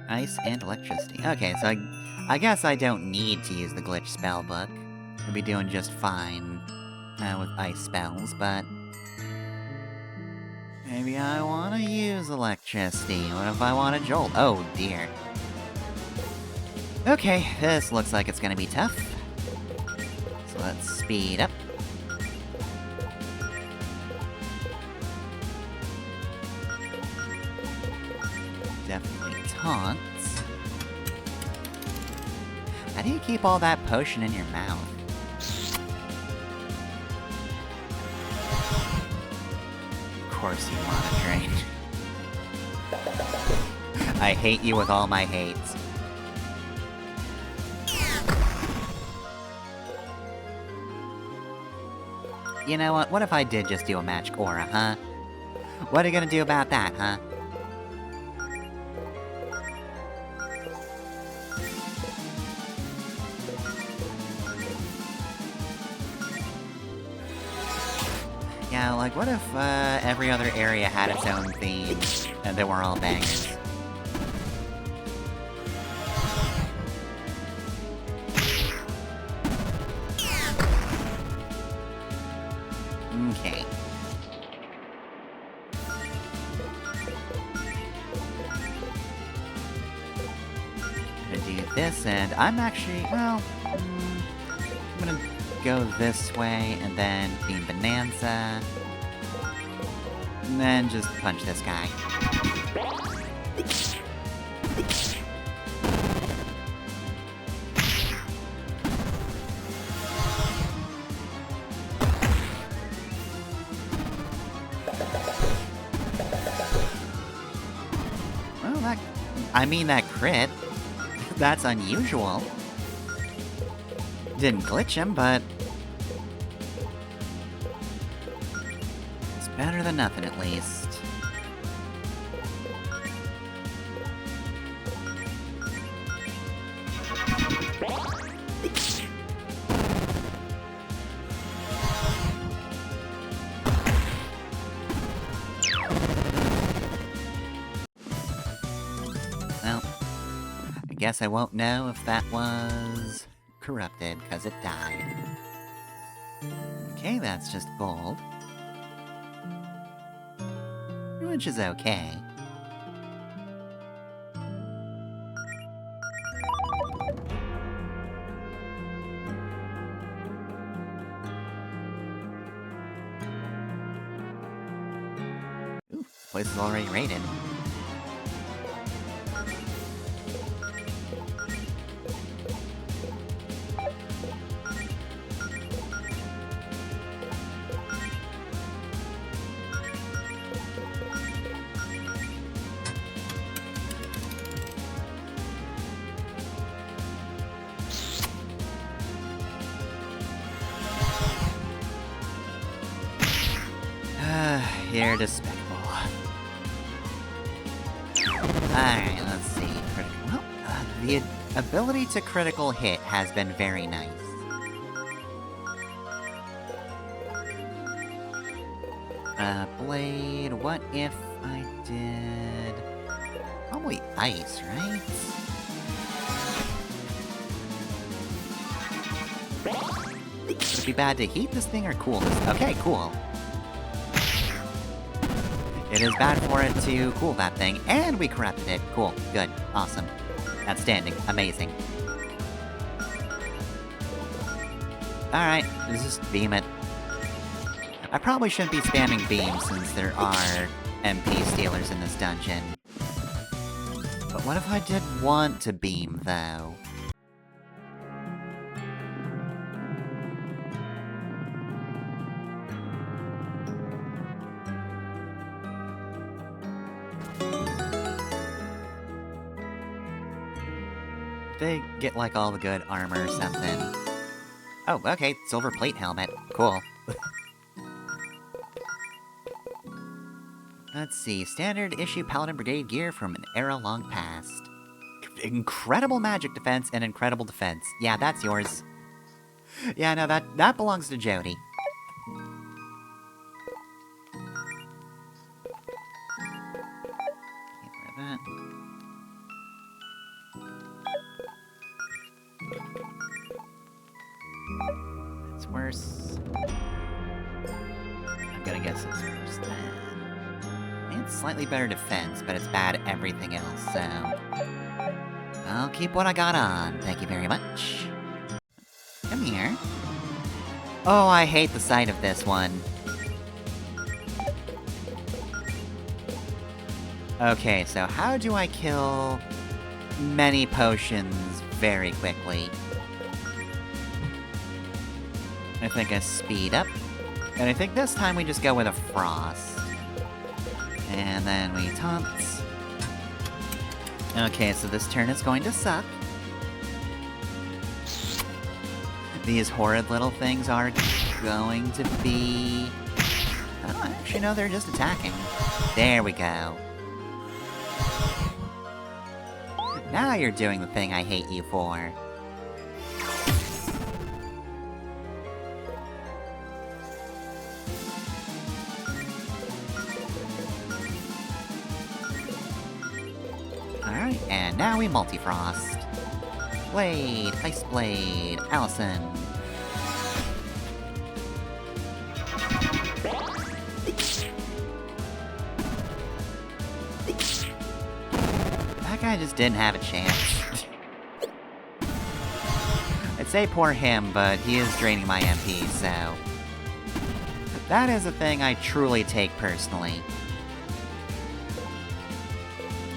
Ice and electricity. Okay, so I guess I don't need to use the glitch spellbook. I'll be doing just fine with ice spells, but... maybe I want to use electricity. What if I want to jolt? Oh, dear. Okay, this looks like it's gonna be tough. So let's speed up. Definitely taunts. How do you keep all that potion in your mouth? Of course you want to drain. I hate you with all my hates. You know what? What if I did just do a magic aura, huh? What are you gonna do about that, huh? Yeah, like, what if, every other area had its own theme, and they were all bangers? Okay. I'm gonna do this, and I'm actually, well... I'm gonna go this way, and then Beam Bonanza... and then just punch this guy. Well, I mean, that crit. That's unusual. Didn't glitch him, but... it's better than nothing, at least. Well, I guess I won't know if that was... corrupted, because it died. Okay, that's just gold. Which is okay. Ooh, place is already rated. They're despicable. Alright, let's see. Well, the ability to critical hit has been very nice. Blade, what if I did... Probably ice, right? Would it be bad to heat this thing or cool this? Okay, cool. It is bad for it to cool that thing, and we corrupted it. Cool, good, awesome. Outstanding, amazing. Alright, let's just beam it. I probably shouldn't be spamming beams since there are MP stealers in this dungeon. But what if I did want to beam, though? They get, like, all the good armor or something. Oh, okay, silver plate helmet. Cool. Let's see, standard issue Paladin Brigade gear from an era long past. Incredible magic defense and incredible defense. Yeah, that's yours. Yeah, no, that belongs to Jody. Get rid of that. It's worse. I'm gonna guess it's worse then. It's slightly better defense, but it's bad everything else, so... I'll keep what I got on, thank you very much. Come here. Oh, I hate the sight of this one. Okay, so how do I kill many potions very quickly? I think I speed up. And I think this time we just go with a frost. And then we taunt. Okay, so this turn is going to suck. These horrid little things are going to be... Oh, actually, no, they're just attacking. There we go. Now you're doing the thing I hate you for. Alright, and now we multi-frost. Blade, Ice Blade, Allison. That guy just didn't have a chance. I'd say poor him, but he is draining my MP, so... That is a thing I truly take personally.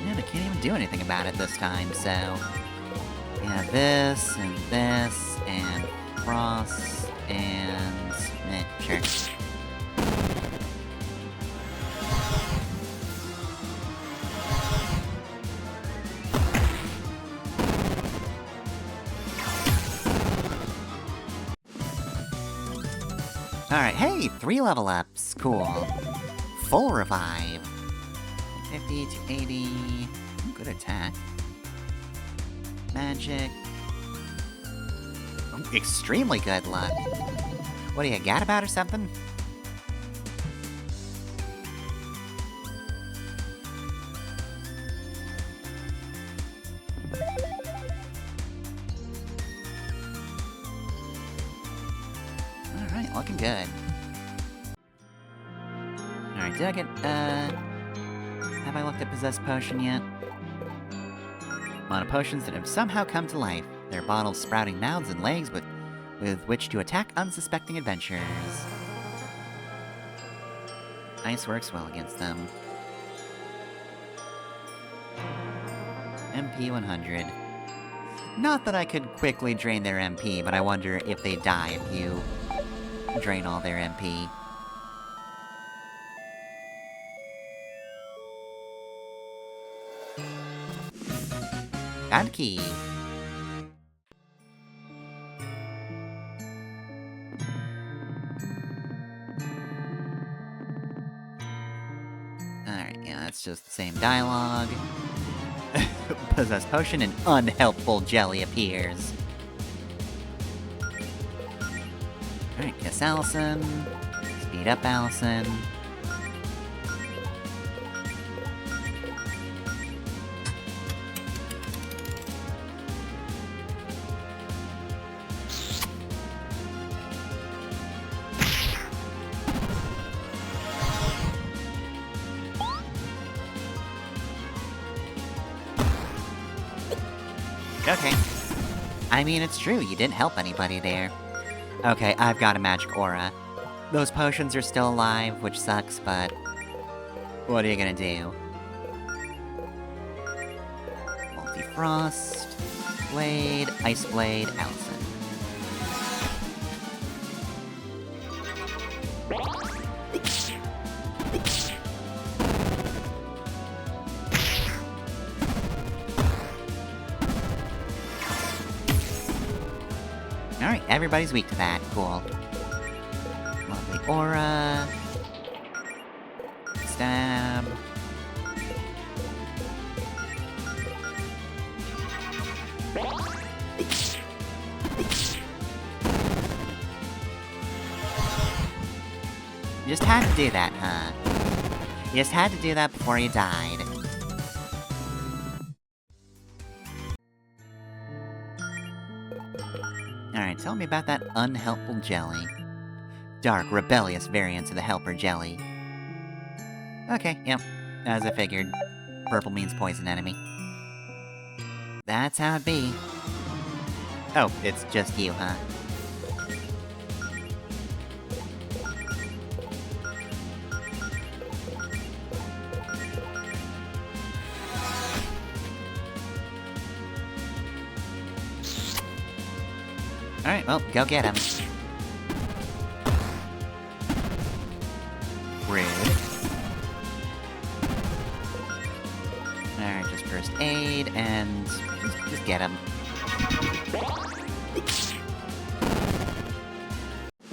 And I can't even do anything about it this time, so... Yeah, this, and frost, and... sure. Alright, hey, 3 level ups, cool. Full revive. 50 to 80... Good attack. Magic. Oh, extremely good luck. What do you got about or something? Alright, looking good. Alright, did I get, have I looked at Possessed Potion yet? Mono potions that have somehow come to life. Their bottles sprouting mouths and legs with which to attack unsuspecting adventurers. Ice works well against them. MP 100. Not that I could quickly drain their MP, but I wonder if they die if you drain all their MP. Got a key. Yeah, that's just the same dialogue. Possess potion and unhelpful jelly appears. Alright, kiss Allison. Speed up Allison. Okay. I mean, it's true, you didn't help anybody there. Okay, I've got a magic aura. Those potions are still alive, which sucks, but... what are you gonna do? Multi-frost... Blade, Ice Blade, Allison. Alright, everybody's weak to that. Cool. Lovely aura. Stab. You just had to do that, huh? You just had to do that before you died. Alright, tell me about that unhelpful jelly. Dark, rebellious variants of the helper jelly. Okay, yep. As I figured. Purple means poison enemy. That's how it be. Oh, it's just you, huh? Alright, well, go get him. Rude. Alright, just first aid, and... just get him.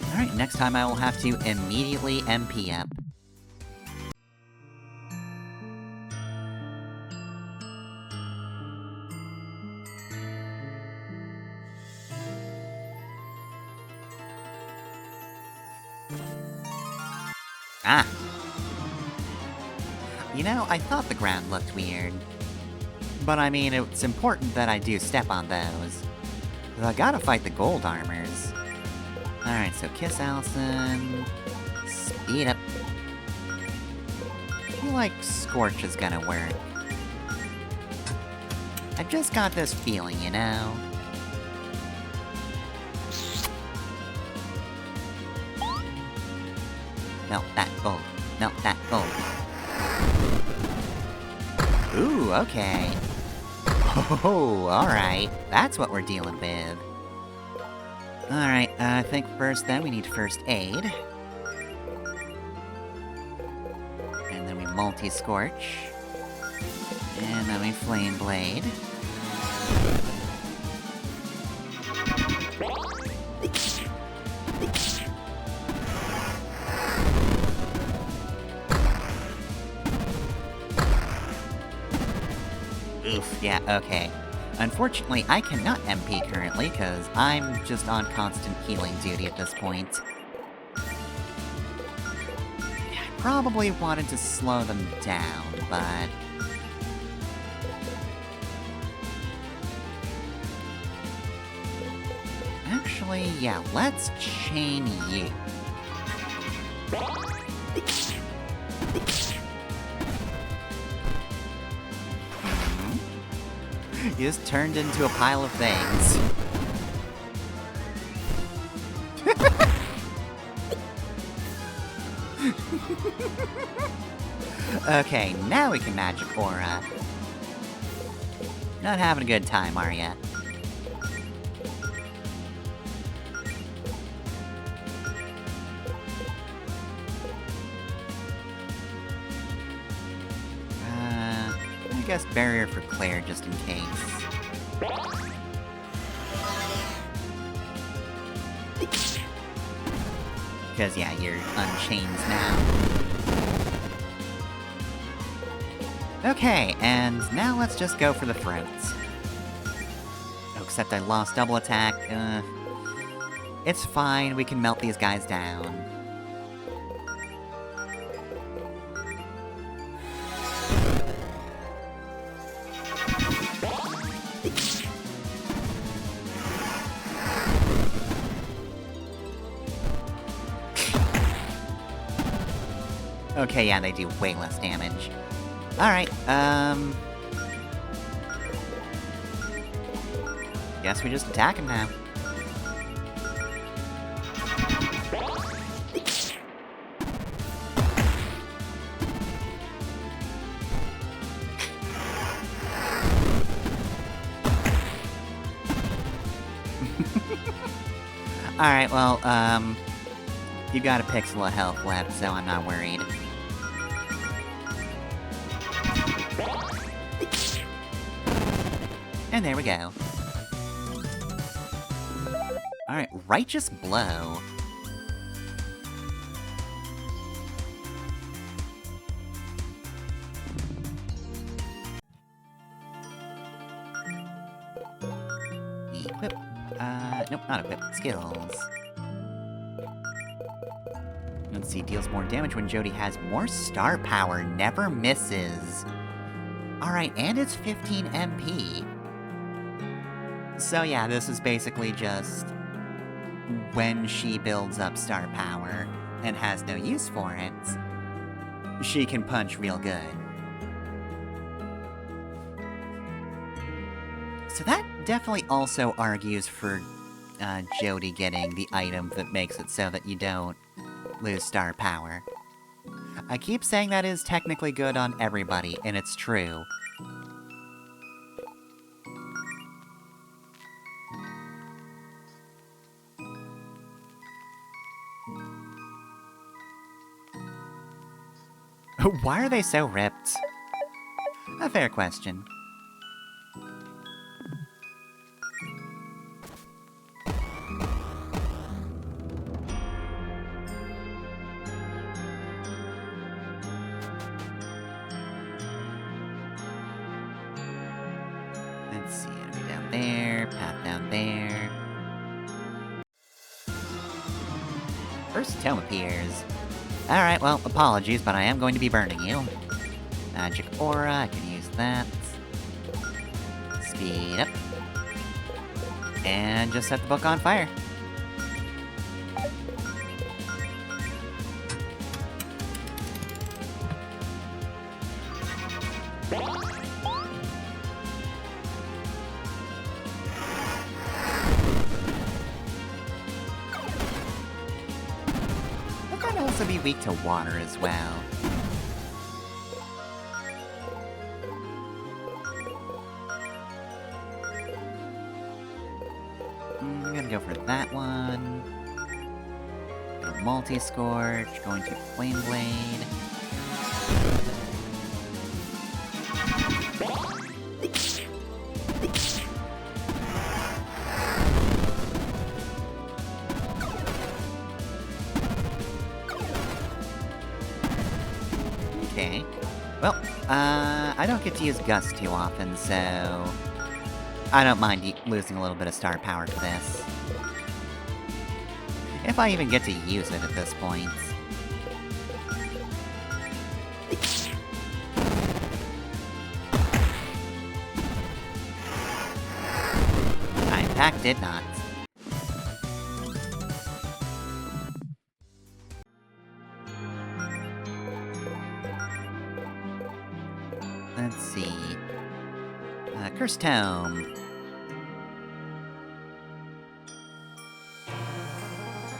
Alright, next time I will have to immediately MP up. Ah! You know, I thought the ground looked weird. But I mean, it's important that I do step on those. 'Cause I gotta fight the gold armors. Alright, so kiss Allison. Speed up. I feel like Scorch is gonna work. I've just got this feeling, you know? Melt that gold. Melt that gold. Ooh, okay. Oh, alright. That's what we're dealing with. Alright, I think first then we need first aid. And then we multi-scorch. And then we flame blade. Oof, yeah, okay. Unfortunately, I cannot MP currently, because I'm just on constant healing duty at this point. I probably wanted to slow them down, but... actually, yeah, let's chain you. You just turned into a pile of things. Okay, now we can magic aura. Not having a good time, are ya? I guess barrier for Claire, just in case. Because, yeah, you're unchained now. Okay, and now let's just go for the throats. Oh, except I lost double attack. It's fine, we can melt these guys down. Okay, yeah, they do way less damage. Alright, guess we just attack him now. Alright, well, you got a pixel of health left, so I'm not worried. And there we go. Alright, Righteous Blow. Equip. Nope, not equip. Skills. Let's see, deals more damage when Jody has more star power, never misses. Alright, and it's 15 MP. So yeah, this is basically just when she builds up star power and has no use for it, she can punch real good. So that definitely also argues for Jody getting the item that makes it so that you don't lose star power. I keep saying that is technically good on everybody, and it's true. Why are they so ripped? A fair question. Let's see, enemy down there, path down there. First tome appears. Alright, well, apologies, but I am going to be burning you. Magic Aura, I can use that. Speed up. And just set the book on fire. Also be weak to water as well. I'm gonna go for that one. Multi-Scorch, going to Flame Blade. Okay. Well, I don't get to use Gust too often, so I don't mind losing a little bit of star power for this. If I even get to use it at this point. My attack did not. Let's see. Cursed Tome.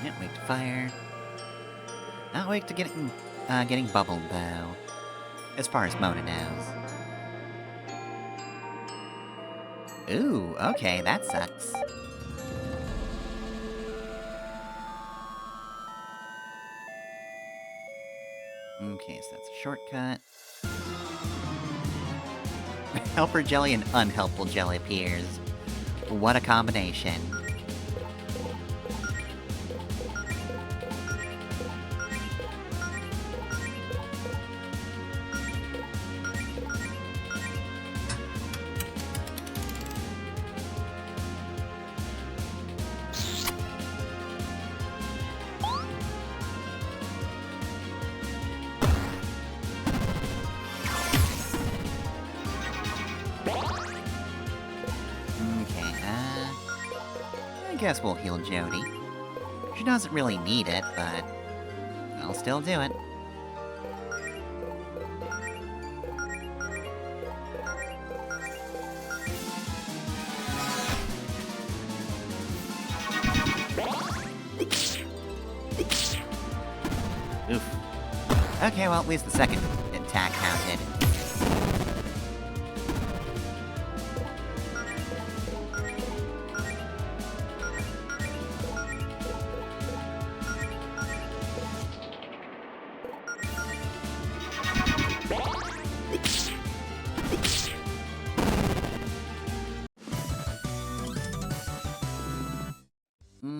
Yep, weak to fire. Not weak to getting bubbled, though. As far as Mona knows. Ooh, okay, that sucks. Okay, so that's a shortcut. Helper Jelly and Unhelpful Jelly appears. What a combination. guess we'll heal Jody. She doesn't really need it, but I'll still do it. Oof. Okay, well, at least the second attack counted.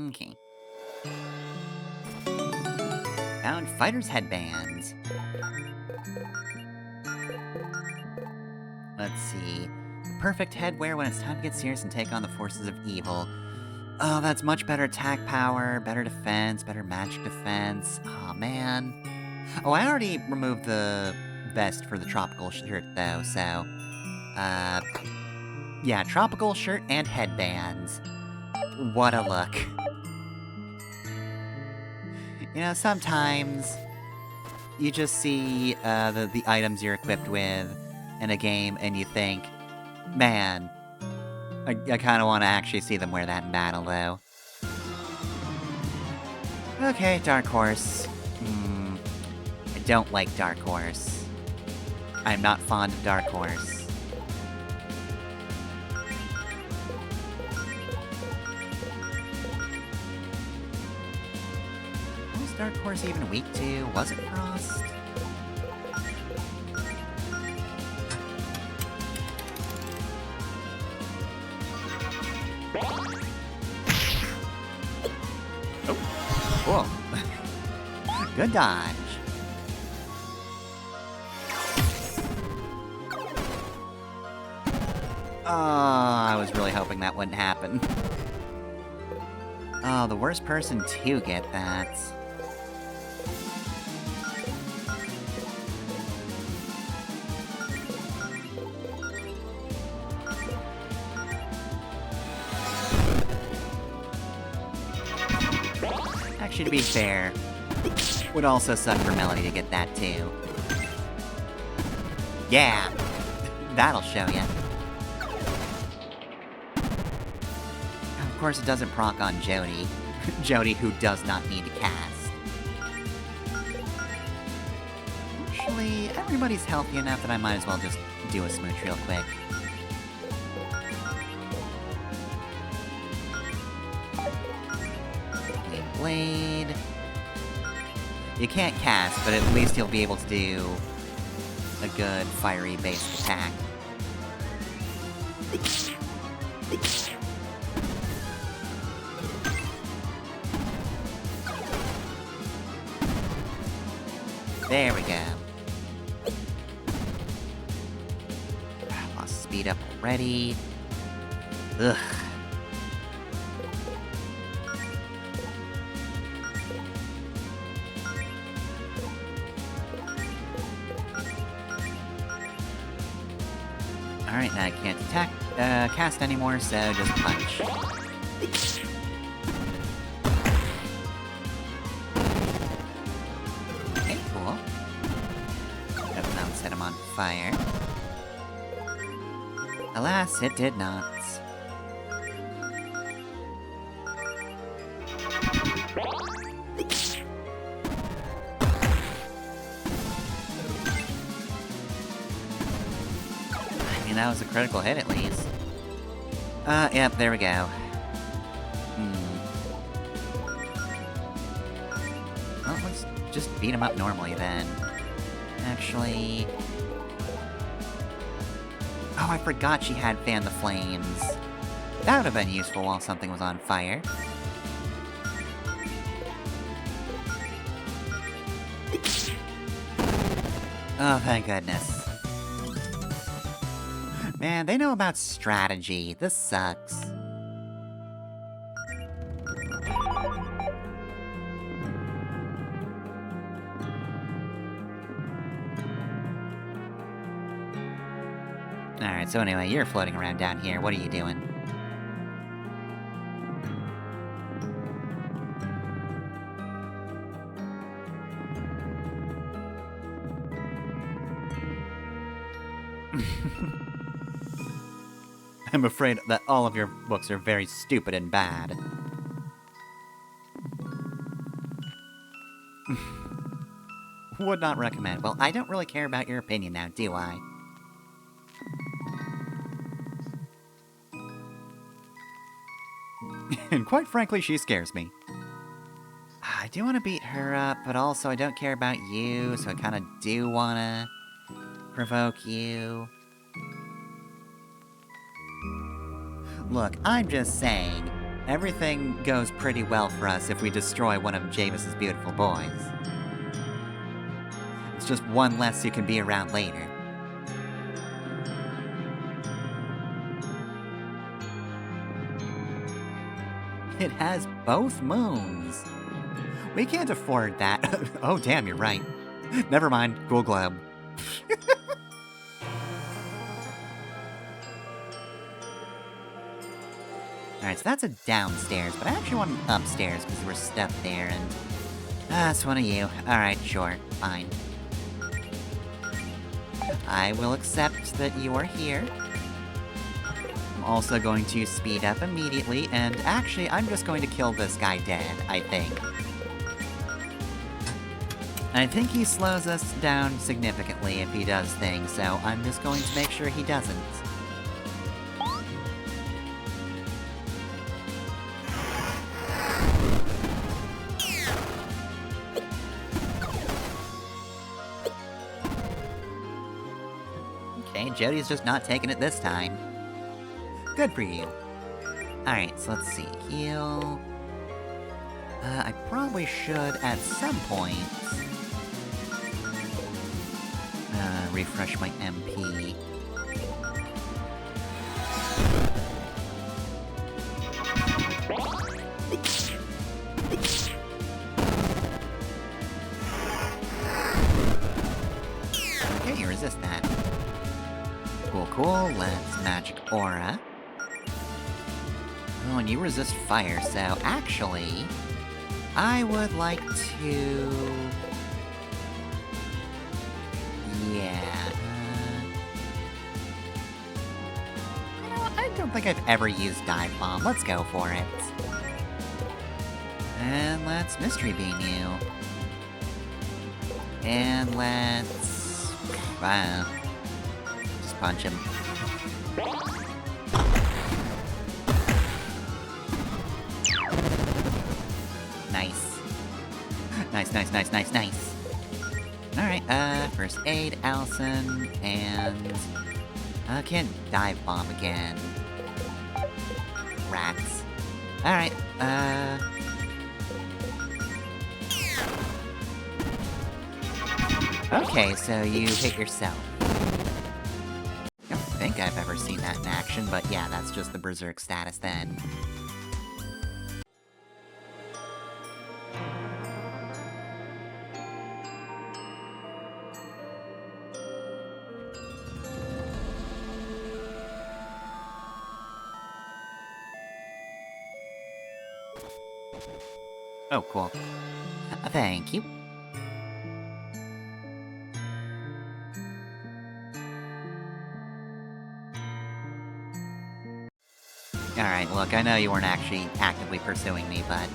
Okay. Found fighter's headbands. Let's see. Perfect headwear when it's time to get serious and take on the forces of evil. Oh, that's much better attack power, better defense, better magic defense. Oh man. Oh, I already removed the vest for the tropical shirt, though, so... Yeah, tropical shirt and headbands. What a look. You know, sometimes you just see the items you're equipped with in a game and you think, man, I kind of want to actually see them wear that in battle, though. Okay, Dark Horse. I don't like Dark Horse. I'm not fond of Dark Horse. What was Dark Horse even weak to? Was it Frost? Oh, cool. Good dodge. Oh, I was really hoping that wouldn't happen. Oh, the worst person to get that. Actually, to be fair, would also suck for Melody to get that too. Yeah, that'll show ya. Of course, it doesn't proc on Jody. Jody, who does not need to cast. Actually, everybody's healthy enough that I might as well just do a smooch real quick. Blade. You can't cast, but at least you'll be able to do a good fiery-based attack. There we go. Lost speed up already. Ugh. Alright, now I can't attack, cast anymore, so just punch. Okay, cool. Hope that set him on fire. Alas, it did not. That was a critical hit, at least. Yep, there we go. Well, let's just beat him up normally, then. Actually... Oh, I forgot she had Fan the Flames. That would have been useful while something was on fire. Oh, thank goodness. Man, they know about strategy. This sucks. Alright, so anyway, you're floating around down here. What are you doing? I'm afraid that all of your books are very stupid and bad. Would not recommend. Well, I don't really care about your opinion now, do I? And quite frankly, she scares me. I do want to beat her up, but also I don't care about you, so I kind of do want to provoke you. Look, I'm just saying, everything goes pretty well for us if we destroy one of Javis's beautiful boys. It's just one less you can be around later. It has both moons. We can't afford that. Oh, damn, you're right. Never mind. Cool globe. Alright, so that's a downstairs, but I actually want an upstairs because we're stuck there, and... it's one of you. Alright, sure. Fine. I will accept that you are here. I'm also going to speed up immediately, and actually, I'm just going to kill this guy dead, I think. I think he slows us down significantly if he does things, so I'm just going to make sure he doesn't. Okay, Jody's just not taking it this time. Good for you. Alright, so let's see. Heal... I probably should, at some point... refresh my MP. Okay, you resist that. Cool, cool. Let's magic aura. Oh, and you resist fire, so actually... I would like to... Yeah... You know, I don't think I've ever used Dive Bomb. Let's go for it. And let's Mystery Beam you. And let's... just punch him. Nice. Nice. Alright, first aid, Allison, and... can't dive bomb again. Rats. Alright, okay, so you hit yourself. I don't think I've ever seen that in action, but yeah, that's just the Berserk status then. Oh, cool. Thank you. Alright, look, I know you weren't actually actively pursuing me, but...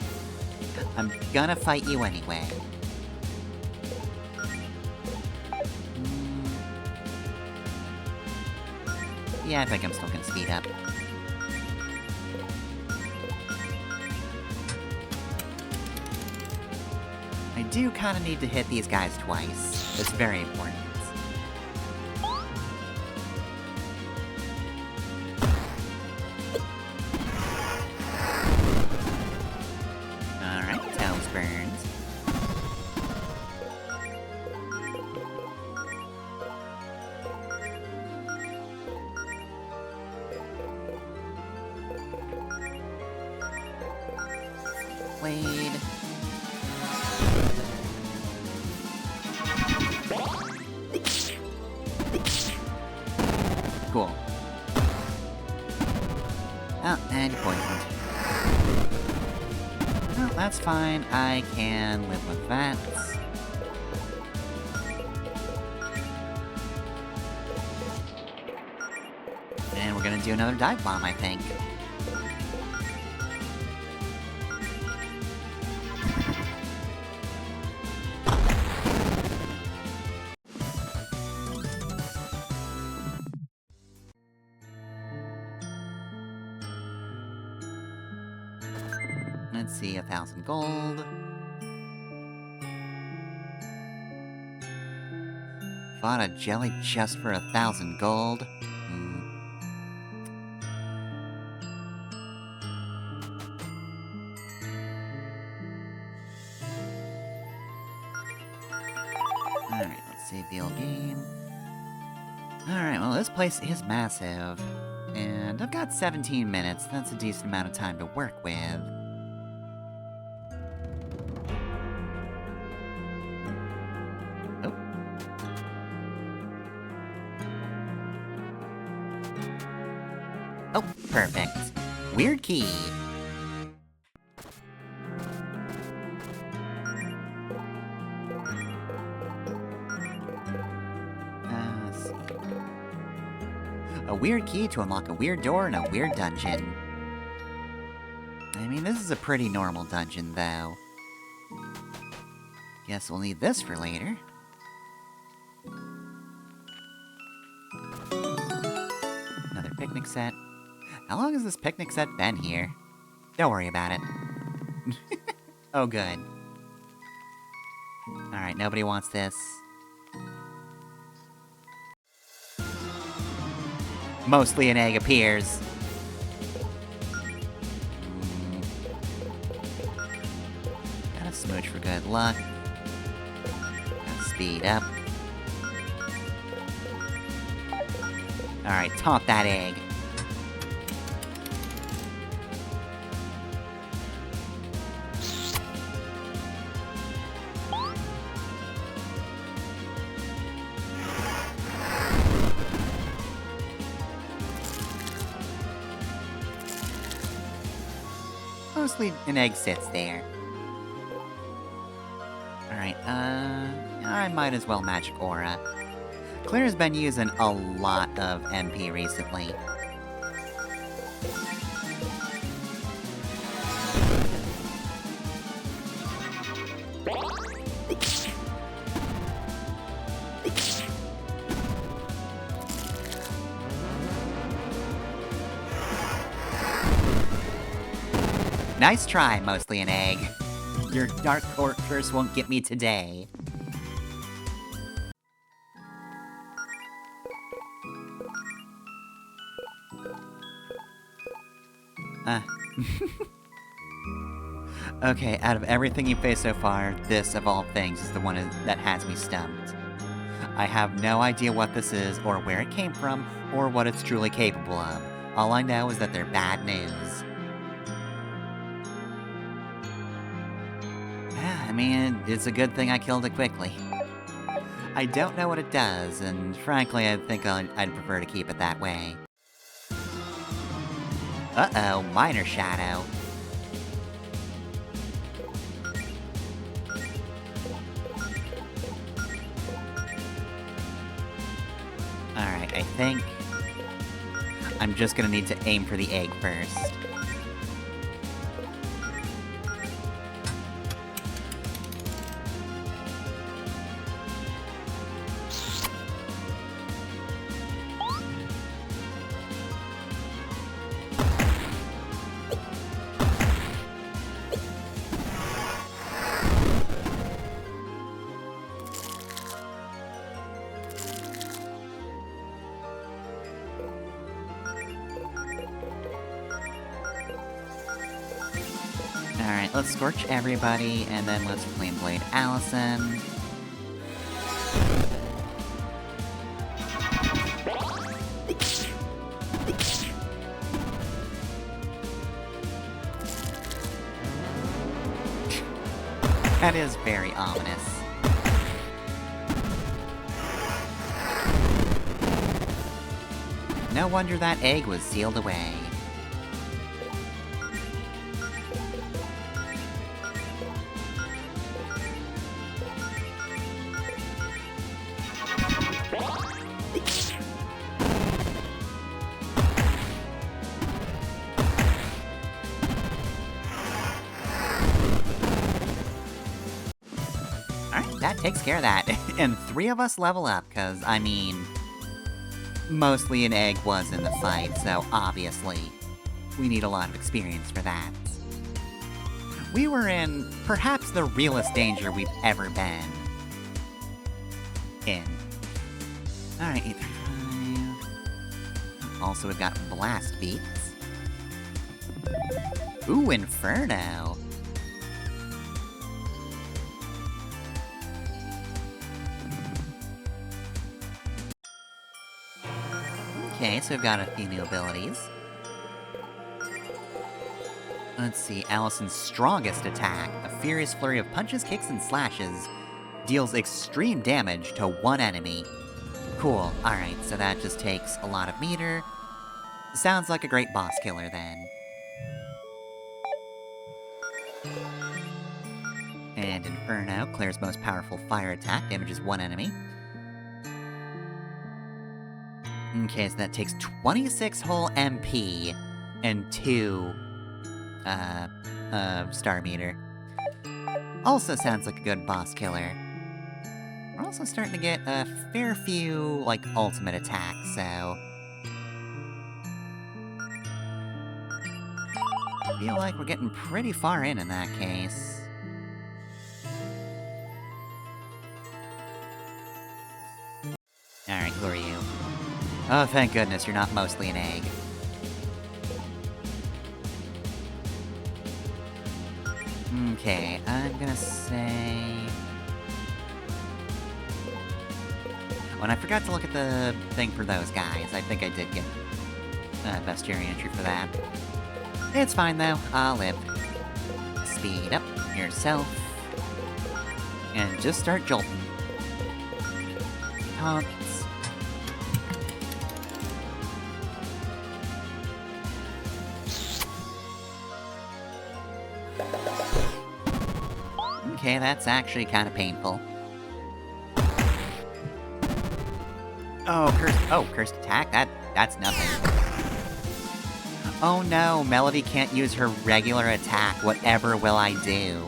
I'm gonna fight you anyway. Yeah, I think I'm still gonna speed up. I do kind of need to hit these guys twice. It's very important. Alright, Tones burned. Blade. Cool. Oh, and you poisoned. Well, that's fine. I can live with that. And we're gonna do another dive bomb, I think. Let's see, 1,000 gold. Bought a jelly just for 1,000 gold. Alright, let's save the old game. Alright, well, this place is massive. And I've got 17 minutes. That's a decent amount of time to work with. Oh, perfect. Weird key. Let's see. A weird key to unlock a weird door in a weird dungeon. I mean, this is a pretty normal dungeon, though. Guess we'll need this for later. Another picnic set. How long has this picnic set been here? Don't worry about it. Oh, good. Alright, nobody wants this. Mostly an egg appears. Gotta smooch for good luck. Gotta speed up. Alright, taunt that egg. Mostly an egg sits there. Alright, I might as well Magic Aura. Claire's been using a lot of MP recently. Nice try, mostly an egg. Your Dark Fortress won't get me today. Okay, out of everything you faced so far, this, of all things, is the one that has me stumped. I have no idea what this is, or where it came from, or what it's truly capable of. All I know is that they're bad news. I mean, it's a good thing I killed it quickly. I don't know what it does, and frankly, I think I'd prefer to keep it that way. Uh-oh, Minor Shadow. Alright, I think I'm just gonna need to aim for the egg first. Alright, let's Scorch everybody, and then let's Flame Blade Allison. That is very ominous. No wonder that egg was sealed away. that takes care of that. And 3 of us level up, because, I mean, mostly an egg was in the fight, so obviously, we need a lot of experience for that. We were in perhaps the realest danger we've ever been in. Alright, 835. Also, we've got Blast Beats. Ooh, Inferno! Okay, so we've got a few new abilities. Let's see, Allison's strongest attack, a furious flurry of punches, kicks, and slashes, deals extreme damage to one enemy. Cool, alright, so that just takes a lot of meter. Sounds like a great boss killer, then. And Inferno, Claire's most powerful fire attack, damages one enemy. Okay, so that takes 26 whole MP and 2, star meter. Also sounds like a good boss killer. We're also starting to get a fair few, like, ultimate attacks, so... I feel like we're getting pretty far in that case. Alright, who are you? Oh, thank goodness, you're not mostly an egg. Okay, I'm gonna say... When I forgot to look at the thing for those guys, I think I did get a bestiary entry for that. It's fine, though. I'll live. Speed up yourself. And just start jolting. Taunts. Okay, that's actually kind of painful. Oh, cursed attack? That's nothing. Oh no, Melody can't use her regular attack. Whatever will I do?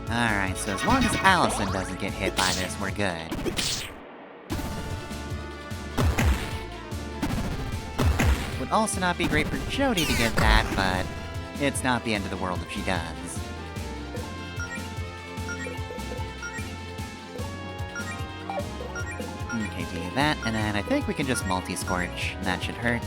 Alright, so as long as Allison doesn't get hit by this, we're good. Would also not be great for Jody to get that, but it's not the end of the world if she does. Okay, do that, and then I think we can just multi-scorch, and that should hurt.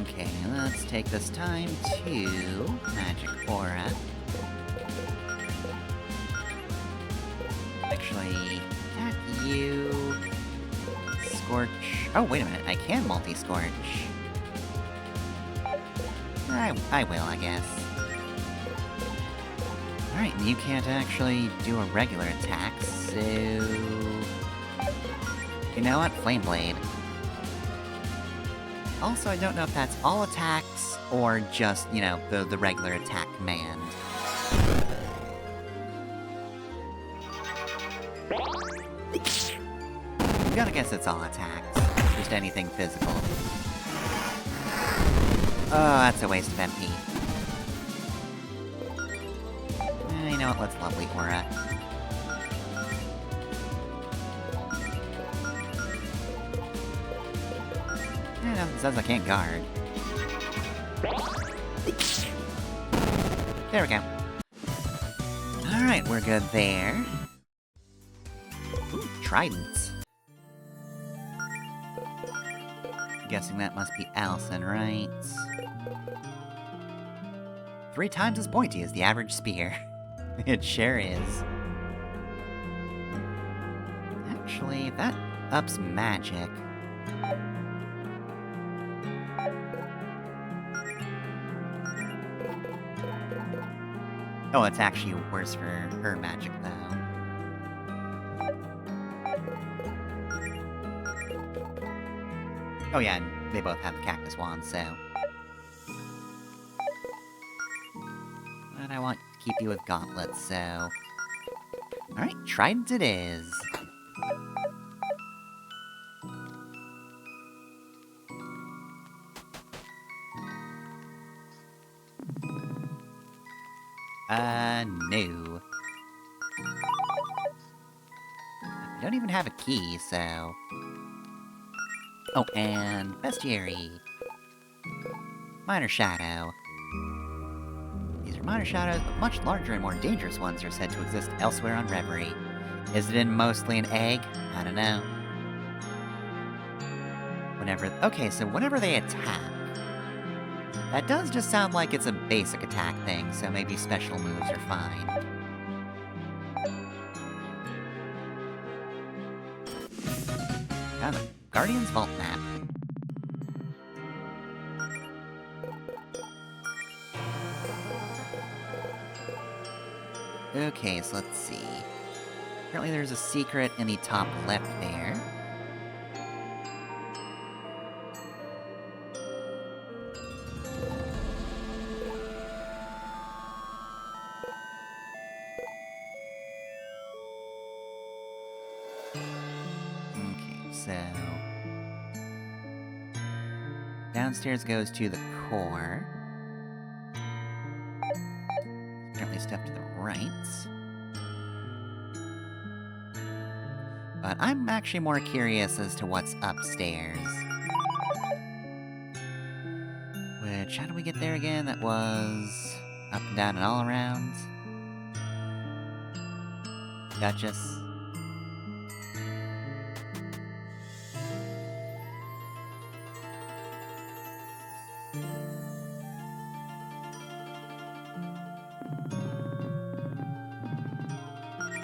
Okay, let's take this time to Magic Aura. Actually, attack you. Scorch. Oh, wait a minute, I can multi-scorch. I will, I guess. Alright, you can't actually do a regular attack, so... You know what? Flame Blade. Also, I don't know if that's all attacks, or just, you know, the regular attack command. I'm gonna guess it's all attacks. Just anything physical. Oh, that's a waste of MP. You know what, let's Lovely Aura. It says I can't guard. There we go. Alright, we're good there. Ooh, Trident. Guessing that must be Allison, right? 3 times as pointy as the average spear. It sure is. Actually, that ups magic. Oh, it's actually worse for her magic, though. Oh yeah, and they both have the cactus wands, so... But I want to keep you with gauntlets, so... Alright, trident it is. No. I don't even have a key, so... Oh, and bestiary. Minor shadow. These are minor shadows, but much larger and more dangerous ones are said to exist elsewhere on Reverie. Is it in mostly an egg? I don't know. Okay, so whenever they attack... That does just sound like it's a basic attack thing, so maybe special moves are fine. Found the Guardian's Vault map. Okay, so let's see. Apparently there's a secret in the top left there. Okay, so... Downstairs goes to the core. Apparently stuff to the right. But I'm actually more curious as to what's upstairs. Which, how do we get there again? That was... up and down and all around. Duchess.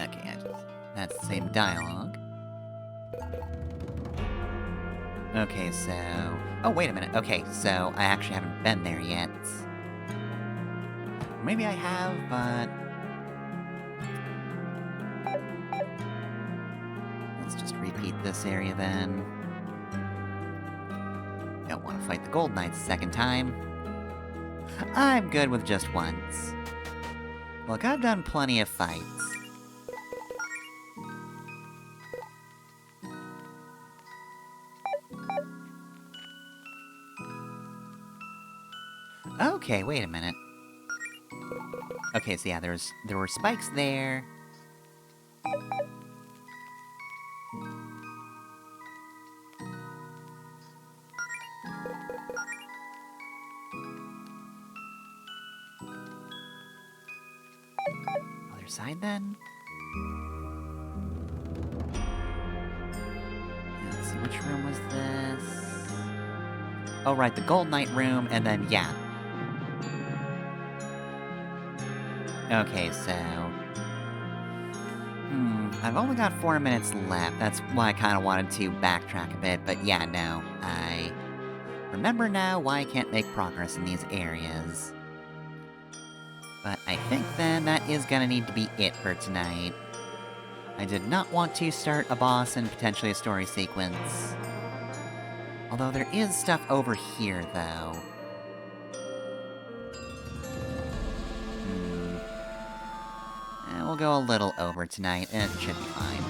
Okay, that's the same dialogue. Okay, so... Oh, wait a minute. Okay, so I actually haven't been there yet. Maybe I have, but... Let's just repeat this area, then. Don't want to fight the Gold Knights a second time. I'm good with just once. Look, I've done plenty of fights. Okay, wait a minute. Okay, so yeah, there were spikes there. Other side, then? Let's see, which room was this? Oh, right, the Gold Knight room, and then, yeah. Okay, so... I've only got 4 minutes left. That's why I kind of wanted to backtrack a bit, but yeah, no. I remember now why I can't make progress in these areas. But I think then that is gonna need to be it for tonight. I did not want to start a boss and potentially a story sequence. Although there is stuff over here, though. We'll go a little over tonight, and it should be fine.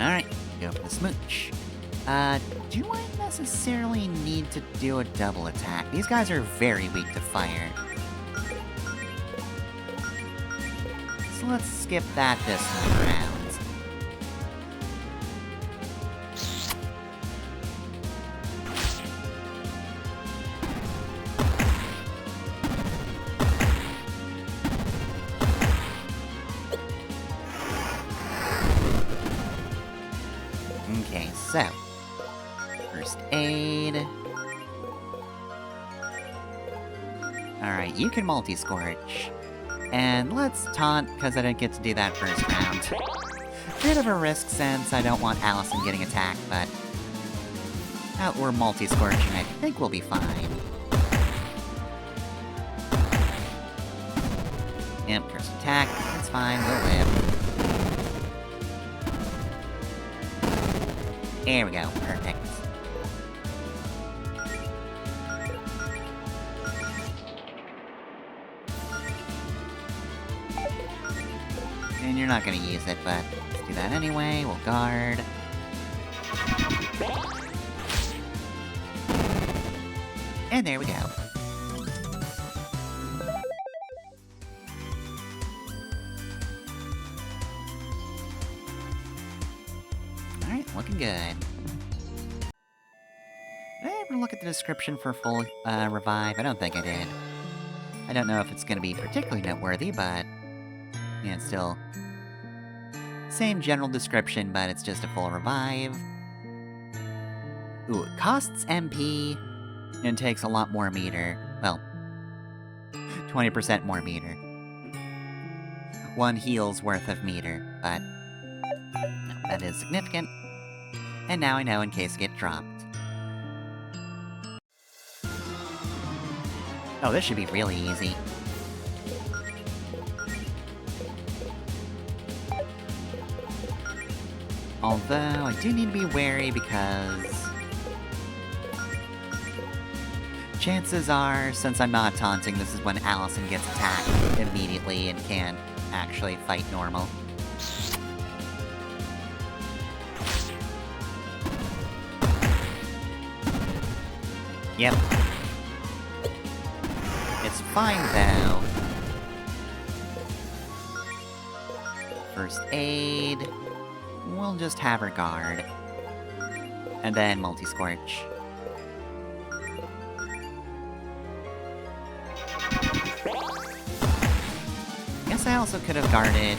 Alright, go for the smooch. Do I necessarily need to do a double attack? These guys are very weak to fire. So let's skip that this time around. Okay, so... First aid... Alright, you can multi-scorch. And let's taunt, because I didn't get to do that first round. Bit of a risk since I don't want Allison getting attacked, but... Now we're multi-scorching, I think we'll be fine. Imp, curse attack. That's fine, we'll live. There we go, perfect. And you're not gonna use it, but let's do that anyway. We'll guard. And there we go. Alright, looking good. Did I ever look at the description for full, revive? I don't think I did. I don't know if it's gonna be particularly noteworthy, but... yeah, it's still... same general description, but it's just a full revive. Ooh, it costs MP, and takes a lot more meter. Well, 20% more meter. 1 heal's worth of meter, but... no, that is significant. And now I know in case I get dropped. Oh, this should be really easy. Although, I do need to be wary because... chances are, since I'm not taunting, this is when Allison gets attacked immediately and can't actually fight normal. Yep. It's fine, though. First aid... we'll just have her guard. And then multi-scorch. Guess I also could have guarded...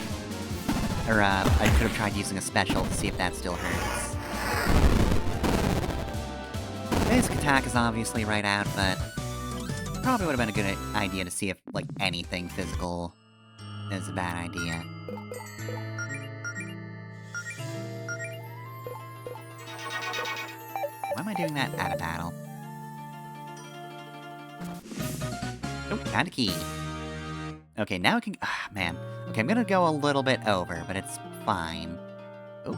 or, I could have tried using a special to see if that still hurts. Basic attack is obviously right out, but... probably would have been a good idea to see if, like, anything physical is a bad idea. Why am I doing that out of battle? Oh, found a key. Okay, now I can... ah, man. Okay, I'm gonna go a little bit over, but it's fine. Oh.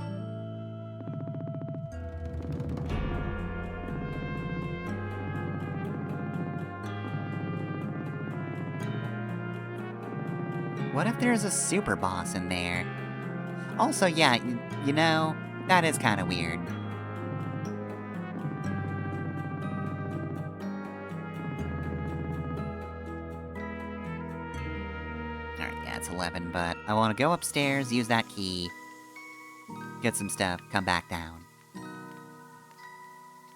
What if there's a super boss in there? Also, yeah, you know, that is kinda weird. Alright, yeah, it's 11, but I wanna go upstairs, use that key, get some stuff, come back down.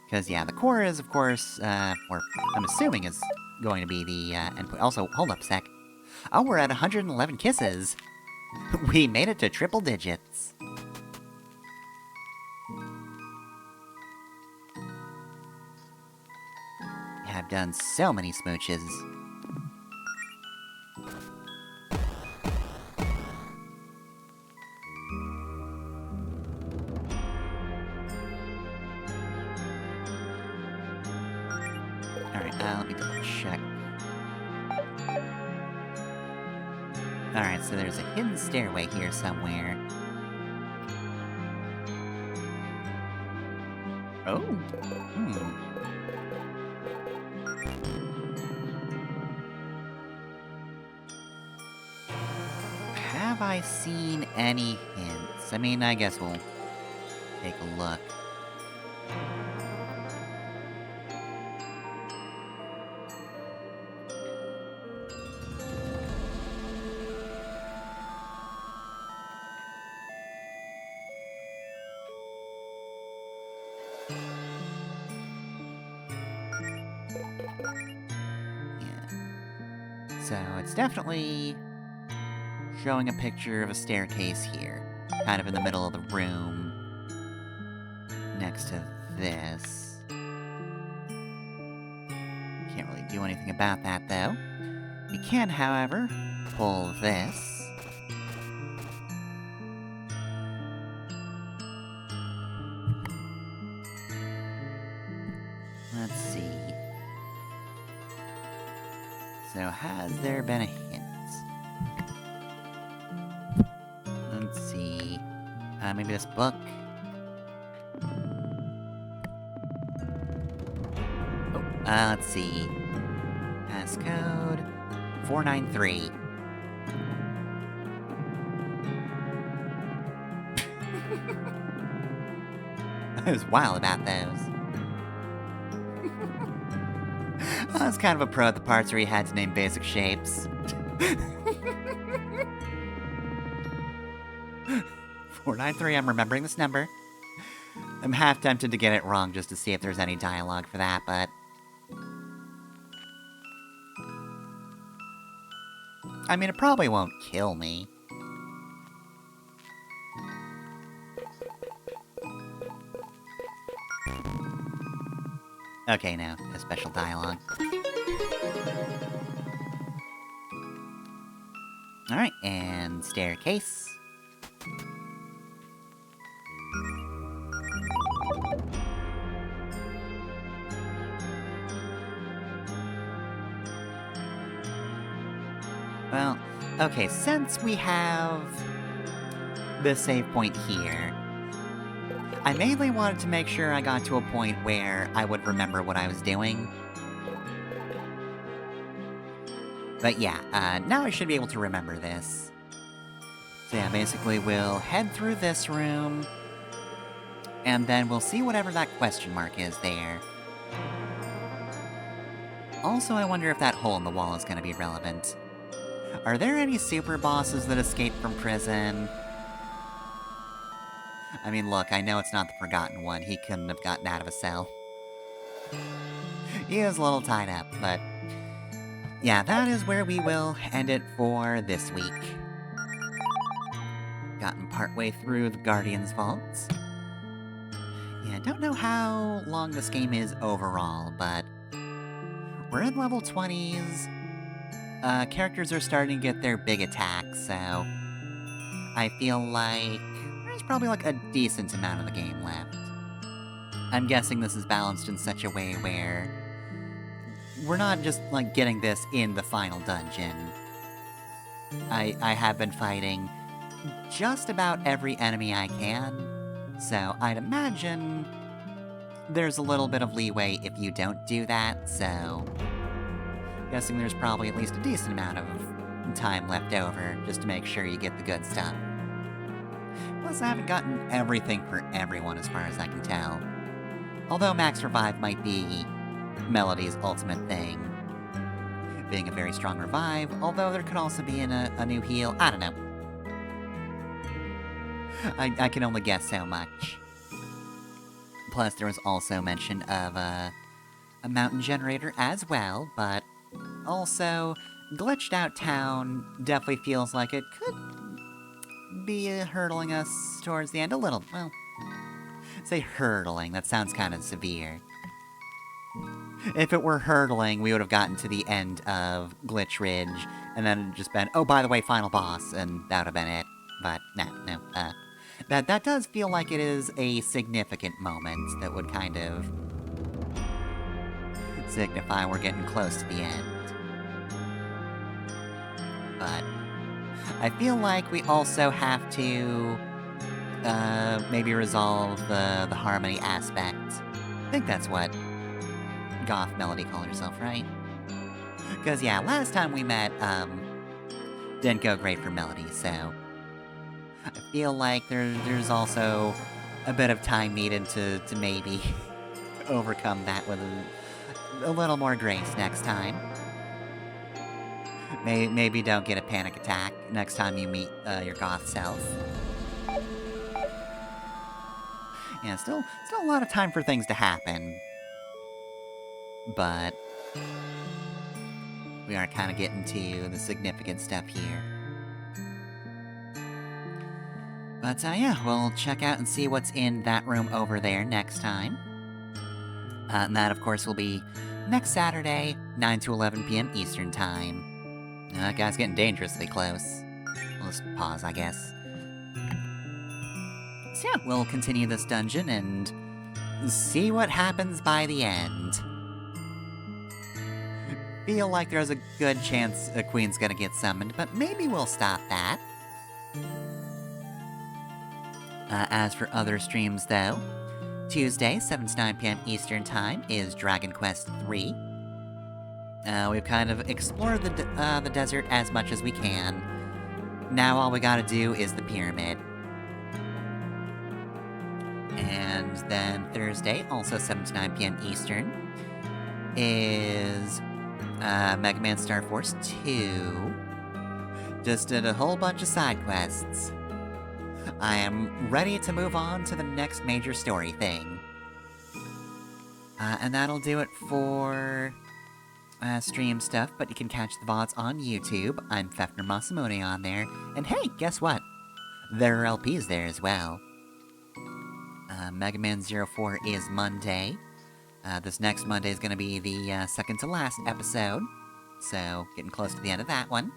Because, yeah, the core is, of course, or I'm assuming is going to be the, endpoint. Also, hold up a sec. Oh, we're at 111 kisses! We made it to triple digits. I've done so many smooches. Alright, let me double check. Alright, so there's a hidden stairway here somewhere. Oh! Have I seen any hints? I mean, I guess we'll take a look. So, it's definitely showing a picture of a staircase here. Kind of in the middle of the room. Next to this. Can't really do anything about that, though. We can, however, pull this. Let's see. So, has there been a hint? Maybe this book. Oh, let's see. Passcode 493. I was wild about those. I was kind of a pro at the parts where you had to name basic shapes. 493, I'm remembering this number. I'm half tempted to get it wrong just to see if there's any dialogue for that, but... I mean, it probably won't kill me. Okay, no special dialogue. Alright, and staircase. Well, okay, since we have the save point here, I mainly wanted to make sure I got to a point where I would remember what I was doing. But yeah, now I should be able to remember this. So yeah, basically we'll head through this room, and then we'll see whatever that question mark is there. Also, I wonder if that hole in the wall is going to be relevant. Are there any super bosses that escaped from prison? I mean, look, I know it's not the Forgotten One. He couldn't have gotten out of a cell. He is a little tied up, but... yeah, that is where we will end it for this week. Gotten partway through the Guardian's Vault. Yeah, I don't know how long this game is overall, but... we're in level 20s. Characters are starting to get their big attacks, so... I feel like... there's probably like a decent amount of the game left. I'm guessing this is balanced in such a way where... we're not just, like, getting this in the final dungeon. I have been fighting just about every enemy I can, so I'd imagine there's a little bit of leeway if you don't do that, so... guessing there's probably at least a decent amount of time left over just to make sure you get the good stuff. Plus, I haven't gotten everything for everyone as far as I can tell. Although Max Revive might be Melody's ultimate thing. Being a very strong revive, although there could also be a new heal. I don't know. I can only guess so much. Plus, there was also mention of a mountain generator as well, but also, Glitched Out Town definitely feels like it could be hurtling us towards the end a little. Well, say hurtling, that sounds kind of severe. If it were hurtling, we would have gotten to the end of Glitch Ridge, and then just been, oh, by the way, final boss, and that would have been it. But, no, that does feel like it is a significant moment that would kind of signify we're getting close to the end. But I feel like we also have to maybe resolve the harmony aspect. I think that's what Goth Melody called herself, right? Because, yeah, last time we met, didn't go great for Melody, so... I feel like there's also a bit of time needed to maybe overcome that with a little more grace next time. Maybe don't get a panic attack next time you meet your goth self. Yeah, still a lot of time for things to happen. But we are kind of getting to the significant stuff here. But yeah, we'll check out and see what's in that room over there next time. And that, of course, will be next Saturday, 9 to 11 p.m. Eastern Time. That guy's getting dangerously close. We'll just pause, I guess. So yeah, we'll continue this dungeon and see what happens by the end. Feel like there's a good chance a queen's gonna get summoned, but maybe we'll stop that. As for other streams, though, Tuesday, 7 to 9 p.m. Eastern Time, is Dragon Quest III. We've kind of explored the desert as much as we can. Now all we gotta do is the pyramid. And then Thursday, also 7 to 9 p.m. Eastern, is Mega Man Star Force 2. Just did a whole bunch of side quests. I am ready to move on to the next major story thing. And that'll do it for stream stuff, but you can catch the VODs on YouTube. I'm Fhcre Masamune on there. And hey, guess what? There are LPs there as well. Mega Man 04 is Monday. This next Monday is going to be the second to last episode, so getting close to the end of that one.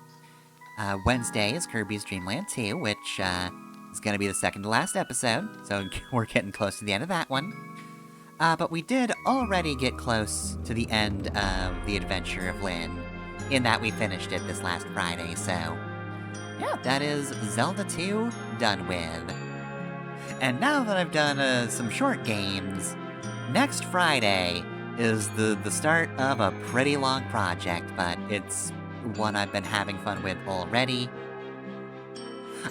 Wednesday is Kirby's Dream Land 2, which is going to be the second to last episode, so we're getting close to the end of that one. But we did already get close to the end of The Adventure of Lyn, in that we finished it this last Friday, so yeah, that is Zelda 2 done with. And now that I've done some short games, next Friday is the start of a pretty long project, but it's one I've been having fun with already.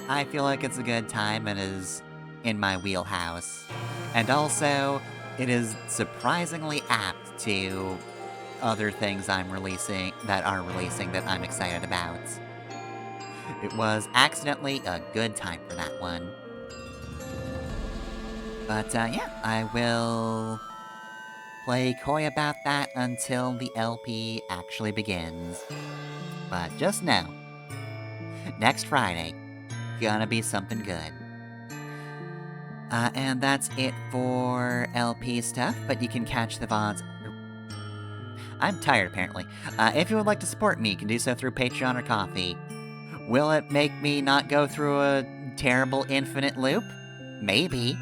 I feel like it's a good time and is in my wheelhouse. And also, it is surprisingly apt to other things I'm releasing that I'm excited about. It was accidentally a good time for that one. But yeah, I will play coy about that until the LP actually begins. But just know, next Friday, gonna be something good. And that's it for LP stuff, but you can catch the VODs. I'm tired, apparently. If you would like to support me, you can do so through Patreon or Ko-fi. Will it make me not go through a terrible infinite loop? Maybe.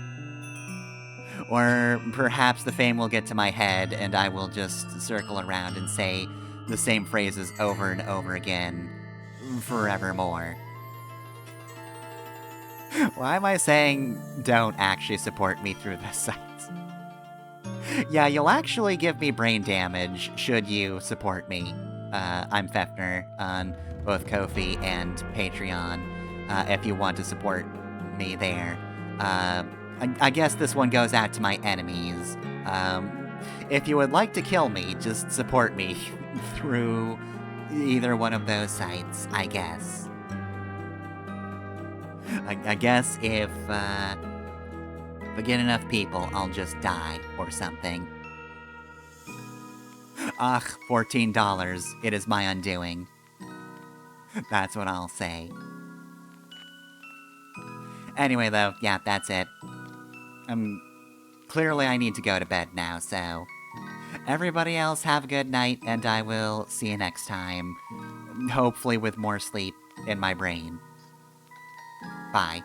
Or perhaps the fame will get to my head and I will just circle around and say the same phrases over and over again, forevermore. Why am I saying don't actually support me through this site? Yeah, you'll actually give me brain damage should you support me. I'm Fhcre on both Ko-fi and Patreon, if you want to support me there. I guess this one goes out to my enemies. If you would like to kill me, just support me through either one of those sites, I guess. I guess if I get enough people, I'll just die or something. Ugh, $14. It is my undoing. That's what I'll say. Anyway, though, yeah, that's it. Clearly I need to go to bed now, so everybody else have a good night, and I will see you next time. Hopefully with more sleep in my brain. Bye.